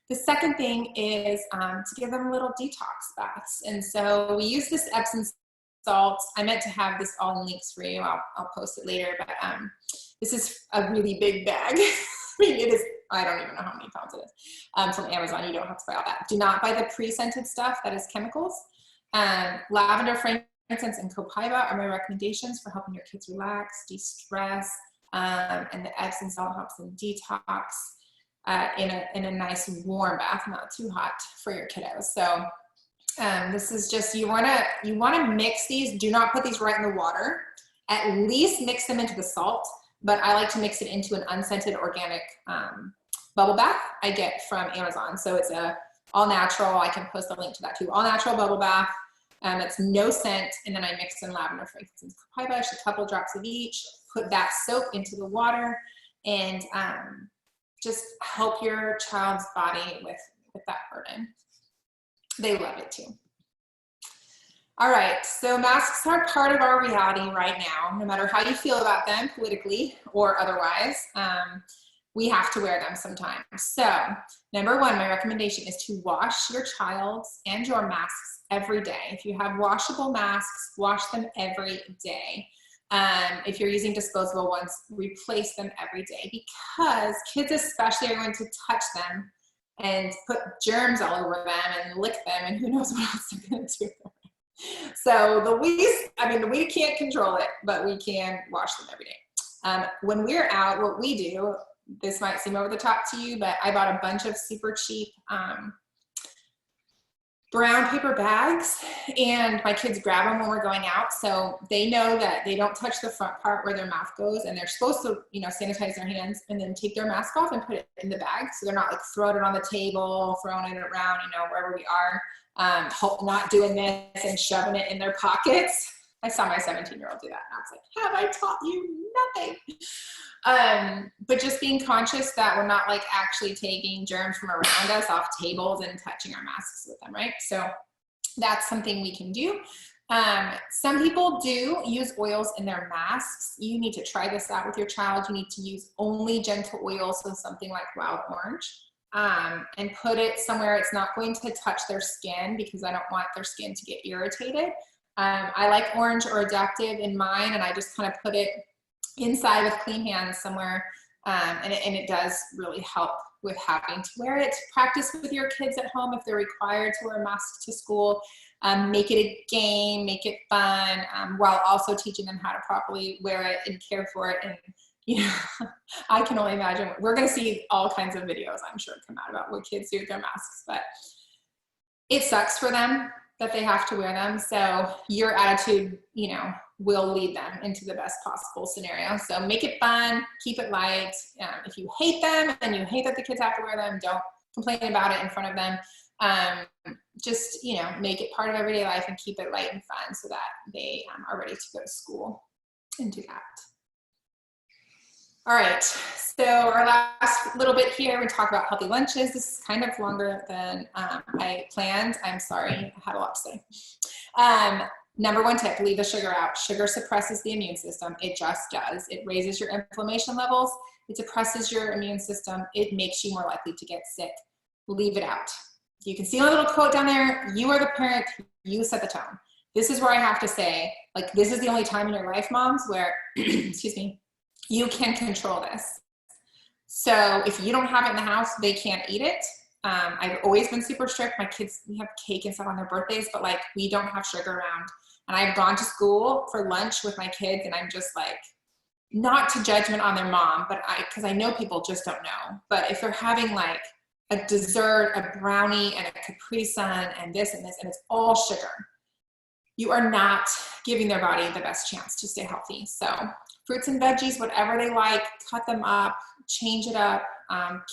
A: The second thing is to give them little detox baths. And so we use this Epsom salt. I meant to have this all in links for you. I'll post it later, but this is a really big bag. I mean, it is, I don't even know how many pounds it is. From Amazon, you don't have to buy all that. Do not buy the pre-scented stuff that is chemicals. Lavender, frankincense, and copaiba are my recommendations for helping your kids relax, de-stress, and the Epsom salt helps them detox in a nice warm bath, not too hot for your kiddos. So this is just, you wanna mix these. Do not put these right in the water. At least mix them into the salt, but I like to mix it into an unscented organic bubble bath I get from Amazon. So it's all natural. I can post a link to that too. All natural bubble bath. It's no scent, and then I mix in lavender, frankincense, copaiba, a couple drops of each. Put that soap into the water, and just help your child's body with that burden. They love it too. All right, so masks are part of our reality right now, no matter how you feel about them politically or otherwise. We have to wear them sometimes. So number one, my recommendation is to wash your child's and your masks every day. If you have washable masks, wash them every day. If you're using disposable ones, replace them every day, because kids especially are going to touch them and put germs all over them and lick them, and who knows what else they're going to do. So we can't control it, but we can wash them every day. When we're out, what we do, this might seem over the top to you, but I bought a bunch of super cheap brown paper bags, and my kids grab them when we're going out, so they know that they don't touch the front part where their mouth goes, and they're supposed to, sanitize their hands and then take their mask off and put it in the bag, so they're not like throwing it on the table, throwing it around, wherever we are, not doing this and shoving it in their pockets. I saw my 17-year-old do that, and I was like, have I taught you nothing? But just being conscious that we're not like actually taking germs from around us off tables and touching our masks with them, right? So that's something we can do. Some people do use oils in their masks. You need to try this out with your child. You need to use only gentle oils, so something like wild orange, and put it somewhere it's not going to touch their skin, because I don't want their skin to get irritated. I like orange or adaptive in mine, and I just kind of put it inside with clean hands somewhere, and it does really help with having to wear it. Practice with your kids at home if they're required to wear a mask to school. Make it a game, make it fun, while also teaching them how to properly wear it and care for it. And I can only imagine, we're going to see all kinds of videos, I'm sure, come out about what kids do with their masks, but it sucks for them that they have to wear them. So your attitude, will lead them into the best possible scenario. So make it fun, keep it light. If you hate them and you hate that the kids have to wear them, don't complain about it in front of them. Just, make it part of everyday life and keep it light and fun so that they are ready to go to school and do that. All right, so our last little bit here, we talk about healthy lunches. This is kind of longer than I planned. I'm sorry, I had a lot to say. Number one tip, leave the sugar out. Sugar suppresses the immune system. It just does. It raises your inflammation levels. It suppresses your immune system. It makes you more likely to get sick. Leave it out. You can see a little quote down there. You are the parent. You set the tone. This is where I have to say, like, this is the only time in your life, moms, where, excuse me, you can control this. So if you don't have it in the house, they can't eat it. I've always been super strict. My kids, we have cake and stuff on their birthdays, but like, we don't have sugar around. And I've gone to school for lunch with my kids, and I'm just like, not to judgment on their mom, but because I know people just don't know. But if they're having like a dessert, a brownie, and a Capri Sun, and this, and it's all sugar, you are not giving their body the best chance to stay healthy. So fruits and veggies, whatever they like, cut them up, change it up.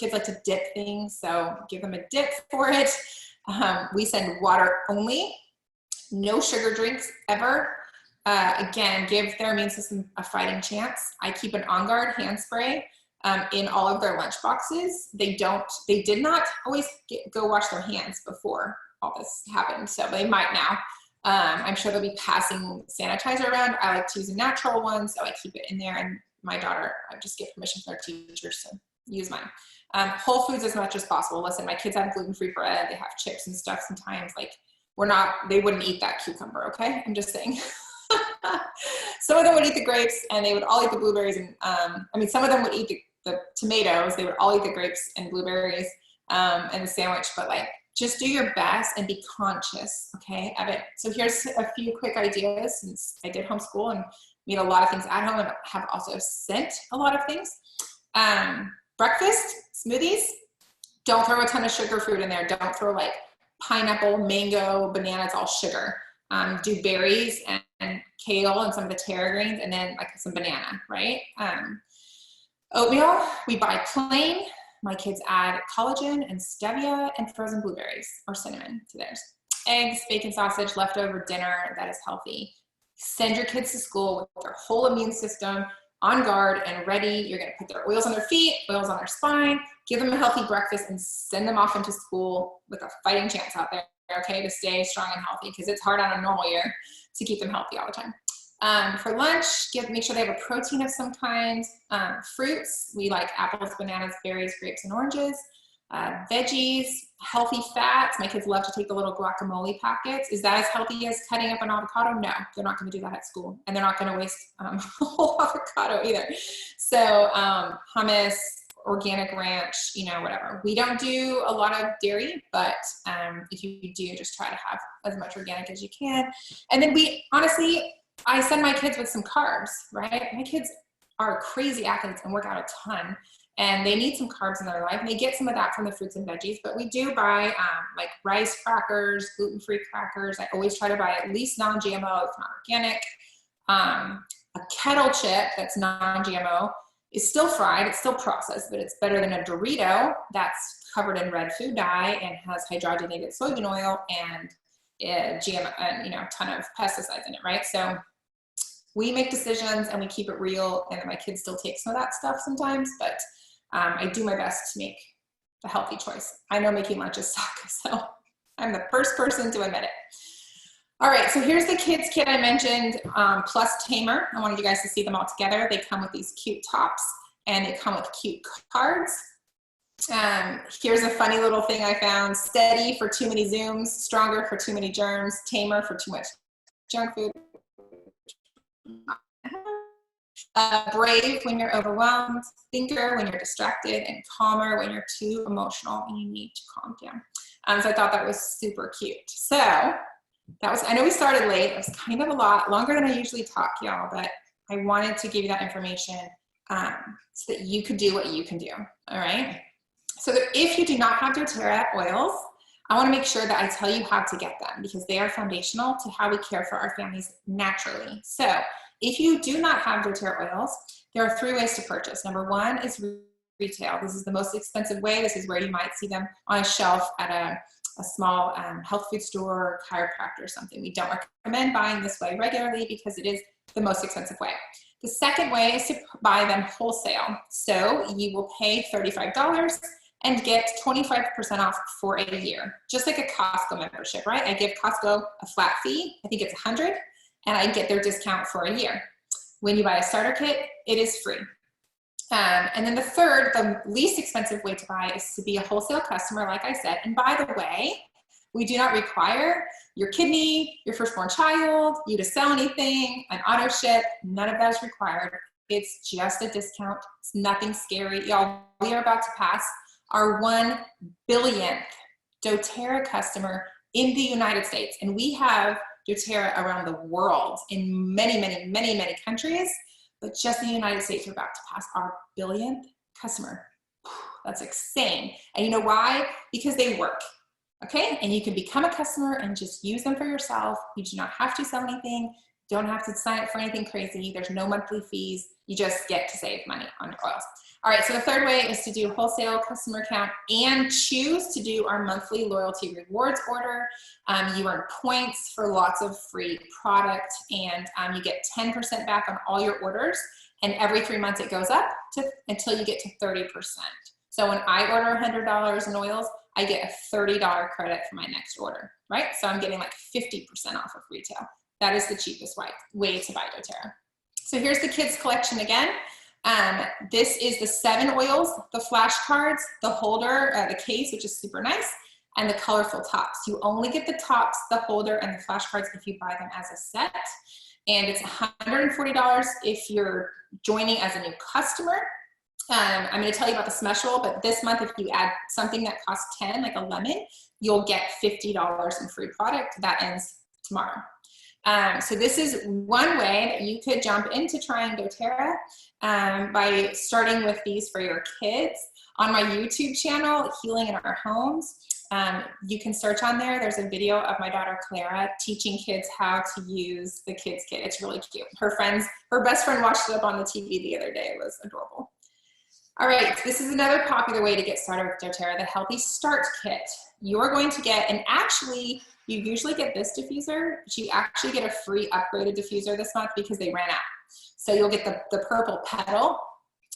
A: Kids like to dip things, so give them a dip for it. We send water only, no sugar drinks ever. Again, give their immune system a fighting chance. I keep an On Guard hand spray in all of their lunch boxes. They did not always go wash their hands before all this happened, so they might now. I'm sure they'll be passing sanitizer around. I like to use a natural one, so I keep it in there. And my daughter, I just get permission from their teachers to use mine. Whole foods as much as possible. Listen, my kids have gluten-free bread. They have chips and stuff sometimes. Like, they wouldn't eat that cucumber, okay? I'm just saying. Some of them would eat the grapes and they would all eat the blueberries. And I mean, some of them would eat the tomatoes. They would all eat the grapes and blueberries and the sandwich, but like, just do your best and be conscious, okay, of it. So here's a few quick ideas, since I did homeschool and made a lot of things at home and have also sent a lot of things. Breakfast, smoothies, don't throw a ton of sugar fruit in there. Don't throw like pineapple, mango, banana, it's all sugar. Do berries and kale and some of the terra greens, and then like some banana, right? Oatmeal, we buy plain. My kids add collagen and stevia and frozen blueberries or cinnamon to theirs. Eggs, bacon, sausage, leftover dinner, that is healthy. Send your kids to school with their whole immune system on guard and ready. You're gonna put their oils on their feet, oils on their spine, give them a healthy breakfast, and send them off into school with a fighting chance out there, okay, to stay strong and healthy, because it's hard on a normal year to keep them healthy all the time. For lunch, make sure they have a protein of some kind. Fruits, we like apples, bananas, berries, grapes, and oranges. Veggies, healthy fats. My kids love to take the little guacamole packets. Is that as healthy as cutting up an avocado? No, they're not going to do that at school, and they're not going to waste a whole avocado either. So hummus, organic ranch, you know, whatever. We don't do a lot of dairy, but if you do, just try to have as much organic as you can. And then I send my kids with some carbs, right? My kids are crazy athletes and work out a ton, and they need some carbs in their life, and they get some of that from the fruits and veggies. But we do buy like rice crackers, gluten-free crackers. I always try to buy at least non-GMO, if not organic. A kettle chip that's non-GMO is still fried, it's still processed, but it's better than a Dorito that's covered in red food dye and has hydrogenated soybean oil and GMO, and a ton of pesticides in it, right? So we make decisions and we keep it real, and my kids still take some of that stuff sometimes, but I do my best to make the healthy choice. I know making lunches suck, so I'm the first person to admit it. All right, so here's the kids kit I mentioned, plus Tamer. I wanted you guys to see them all together. They come with these cute tops, and they come with cute cards. Here's a funny little thing I found: Steady for too many Zooms, Stronger for too many germs, Tamer for too much junk food, Brave when you're overwhelmed, Thinker when you're distracted, and Calmer when you're too emotional and you need to calm down. So I thought that was super cute. So that was, I know we started late. It was kind of a lot longer than I usually talk, y'all, but I wanted to give you that information so that you could do what you can do, all right? So that if you do not have doTERRA oils, I want to make sure that I tell you how to get them, because they are foundational to how we care for our families naturally. So if you do not have doTERRA oils, there are 3 ways to purchase. Number 1 is retail. This is the most expensive way. This is where you might see them on a shelf at a small health food store or chiropractor or something. We don't recommend buying this way regularly because it is the most expensive way. The second way is to buy them wholesale. So you will pay $35 and get 25% off for a year, just like a Costco membership, right? I give Costco a flat fee. I think it's $100, and I get their discount for a year. When you buy a starter kit, it is free. And then the third, the least expensive way to buy, is to be a wholesale customer, like I said. And by the way, we do not require your kidney, your firstborn child, you to sell anything, an auto ship. None of that is required. It's just a discount. It's nothing scary. Y'all, we are about to pass our 1 billionth doTERRA customer in the United States. And we have doTERRA around the world in many, many, many, many countries. But just in the United States, we're about to pass our 1 billionth customer. That's insane. And you know why? Because they work, okay? And you can become a customer and just use them for yourself. You do not have to sell anything. Don't have to sign up for anything crazy. There's no monthly fees. You just get to save money on your oils. All right, so the third way is to do wholesale customer account and choose to do our monthly loyalty rewards order. You earn points for lots of free product, and you get 10% back on all your orders. And every 3 months it goes up until you get to 30%. So when I order $100 in oils, I get a $30 credit for my next order, right? So I'm getting like 50% off of retail. That is the cheapest way to buy doTERRA. So here's the kids collection again. This is the 7 oils, the flashcards, the holder, the case, which is super nice, and the colorful tops. You only get the tops, the holder, and the flashcards if you buy them as a set. and it's $140 if you're joining as a new customer. I'm going to tell you about the special, but this month, if you add something that costs $10, like a lemon, you'll get $50 in free product. That ends tomorrow. So this is one way that you could jump into trying doTERRA by starting with these for your kids. On my YouTube channel, Healing in Our Homes, you can search on there. There's a video of my daughter Clara teaching kids how to use the kids kit. It's really cute. Her best friend watched it up on the TV the other day. It was adorable. All right, this is another popular way to get started with doTERRA, the Healthy Start Kit. You're going to get, and actually, you usually get this diffuser, but you actually get a free upgraded diffuser this month because they ran out. So you'll get the purple petal,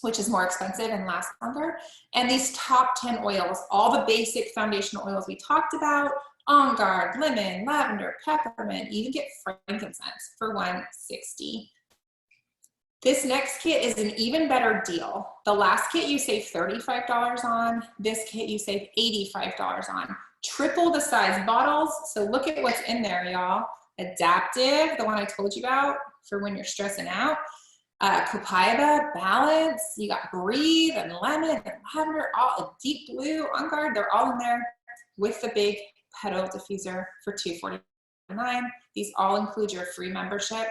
A: which is more expensive and lasts longer, and these top 10 oils, all the basic foundational oils we talked about, On Guard, lemon, lavender, peppermint. You can get frankincense for $160. This next kit is an even better deal. The last kit you save $35 on, this kit you save $85 on. Triple the size bottles, so look at what's in there, y'all. Adaptive, the one I told you about for when you're stressing out. Copaiba, Balance, you got Breathe and Lemon and Lavender, all a deep blue, On Guard, they're all in there with the big petal diffuser for $249. These all include your free membership.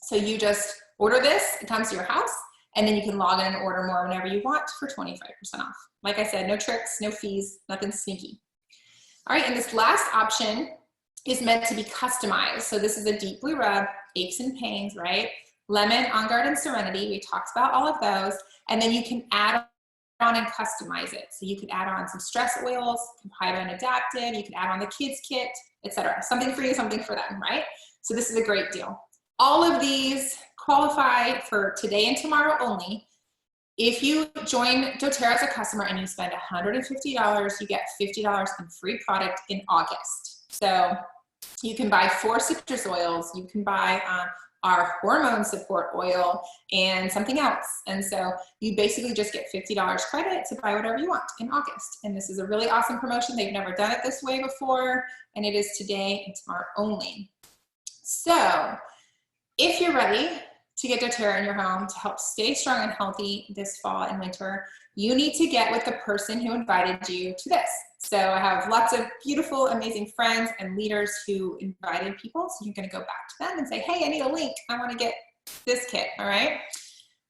A: So you just order this, it comes to your house, and then you can log in and order more whenever you want for 25% off. Like I said, no tricks, no fees, nothing sneaky. All right, and this last option is meant to be customized. So this is a deep blue rub, aches and pains, right? Lemon, On Guard, and Serenity, we talked about all of those, and then you can add on and customize it. So you could add on some stress oils, Copaiba and Adaptive, you could add on the kids kit, etc. Something for you, something for them, right? So this is a great deal. All of these qualify for today and tomorrow only. If you join doTERRA as a customer and you spend $150, you get $50 in free product in August. So you can buy 4 citrus oils, you can buy our hormone support oil and something else. And so you basically just get $50 credit to buy whatever you want in August. And this is a really awesome promotion. They've never done it this way before, and it is today and tomorrow only. So if you're ready to get doTERRA in your home to help stay strong and healthy this fall and winter, you need to get with the person who invited you to this. So I have lots of beautiful, amazing friends and leaders who invited people. So you're going to go back to them and say, hey, I need a link. I want to get this kit. All right.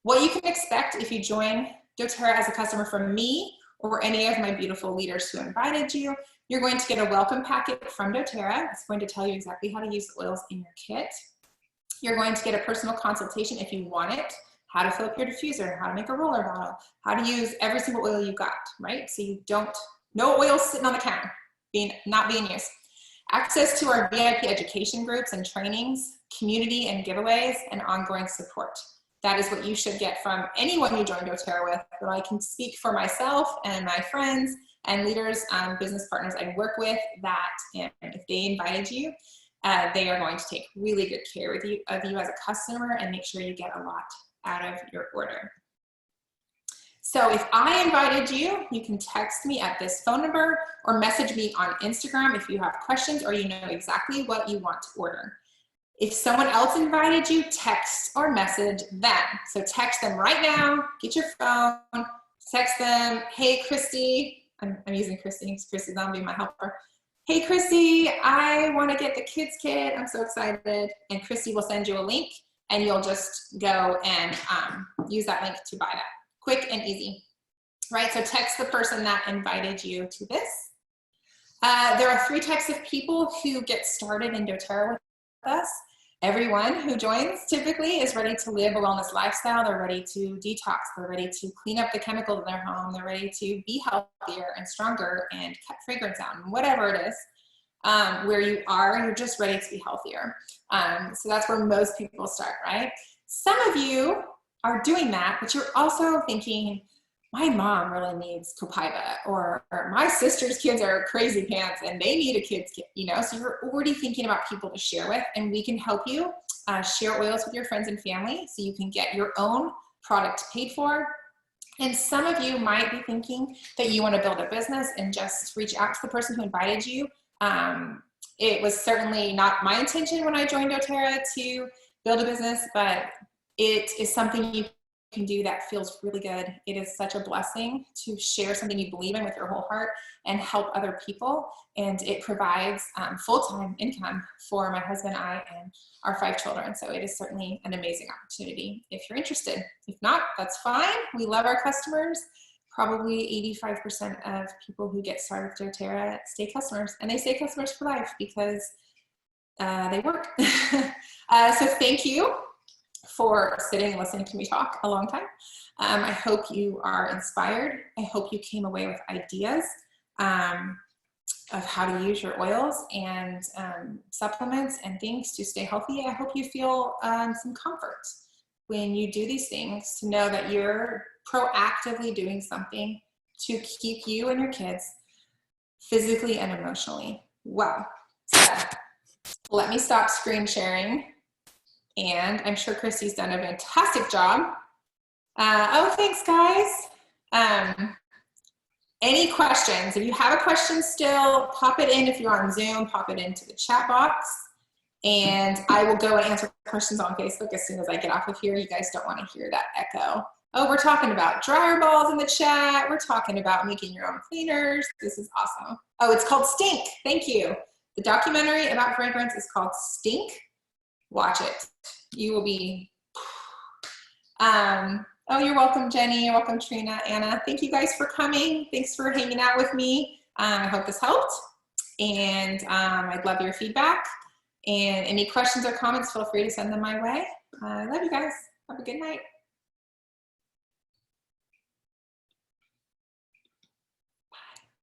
A: What you can expect if you join doTERRA as a customer from me or any of my beautiful leaders who invited you, you're going to get a welcome packet from doTERRA. It's going to tell you exactly how to use the oils in your kit. You're going to get a personal consultation if you want it, how to fill up your diffuser, how to make a roller bottle, how to use every single oil you got, right? So you don't, no oils sitting on the counter, not being used. Access to our VIP education groups and trainings, community and giveaways, and ongoing support. That is what you should get from anyone you join doTERRA with, but I can speak for myself and my friends and leaders, business partners I work with, that if they invited you, they are going to take really good care of you as a customer and make sure you get a lot out of your order. So if I invited you, you can text me at this phone number or message me on Instagram if you have questions or you know exactly what you want to order. If someone else invited you, text or message them. So text them right now, get your phone, text them, hey Christy, I'm using Christy because Christy's gonna be my helper. Hey Christy, I want to get the kids kit. I'm so excited. And Christy will send you a link and you'll just go and use that link to buy that. Quick and easy, right? So text the person that invited you to this. There are 3 types of people who get started in doTERRA with us. Everyone who joins typically is ready to live a wellness lifestyle. They're ready to detox. They're ready to clean up the chemicals in their home. They're ready to be healthier and stronger and cut fragrance out and whatever it is. Where you are, you're just ready to be healthier. So that's where most people start, right? Some of you are doing that, but you're also thinking, my mom really needs Copaiba, or my sister's kids are crazy pants and they need a kids kit, you know? So you're already thinking about people to share with, and we can help you share oils with your friends and family so you can get your own product paid for. And some of you might be thinking that you want to build a business and just reach out to the person who invited you. It was certainly not my intention when I joined doTERRA to build a business, but it is something you can do that feels really good. It is such a blessing to share something you believe in with your whole heart and help other people. And it provides full-time income for my husband, I, and our 5 children. So it is certainly an amazing opportunity if you're interested. If not, that's fine. We love our customers. Probably 85% of people who get started with doTERRA stay customers, and they stay customers for life because they work. So thank you for sitting and listening to me talk a long time. I hope you are inspired. I hope you came away with ideas of how to use your oils and supplements and things to stay healthy. I hope you feel some comfort when you do these things, to know that you're proactively doing something to keep you and your kids physically and emotionally well. So let me stop screen sharing. And I'm sure Christy's done a fantastic job. Oh, thanks, guys. Any questions? If you have a question still, pop it in. If you're on Zoom, pop it into the chat box. And I will go and answer questions on Facebook as soon as I get off of here. You guys don't want to hear that echo. Oh, we're talking about dryer balls in the chat. We're talking about making your own cleaners. This is awesome. Oh, it's called Stink. Thank you. The documentary about fragrance is called Stink. Watch it. You will be, oh, you're welcome, Jenny. You're welcome, Trina, Anna. Thank you guys for coming. Thanks for hanging out with me. I hope this helped. And I'd love your feedback. And any questions or comments, feel free to send them my way. I love you guys. Have a good night.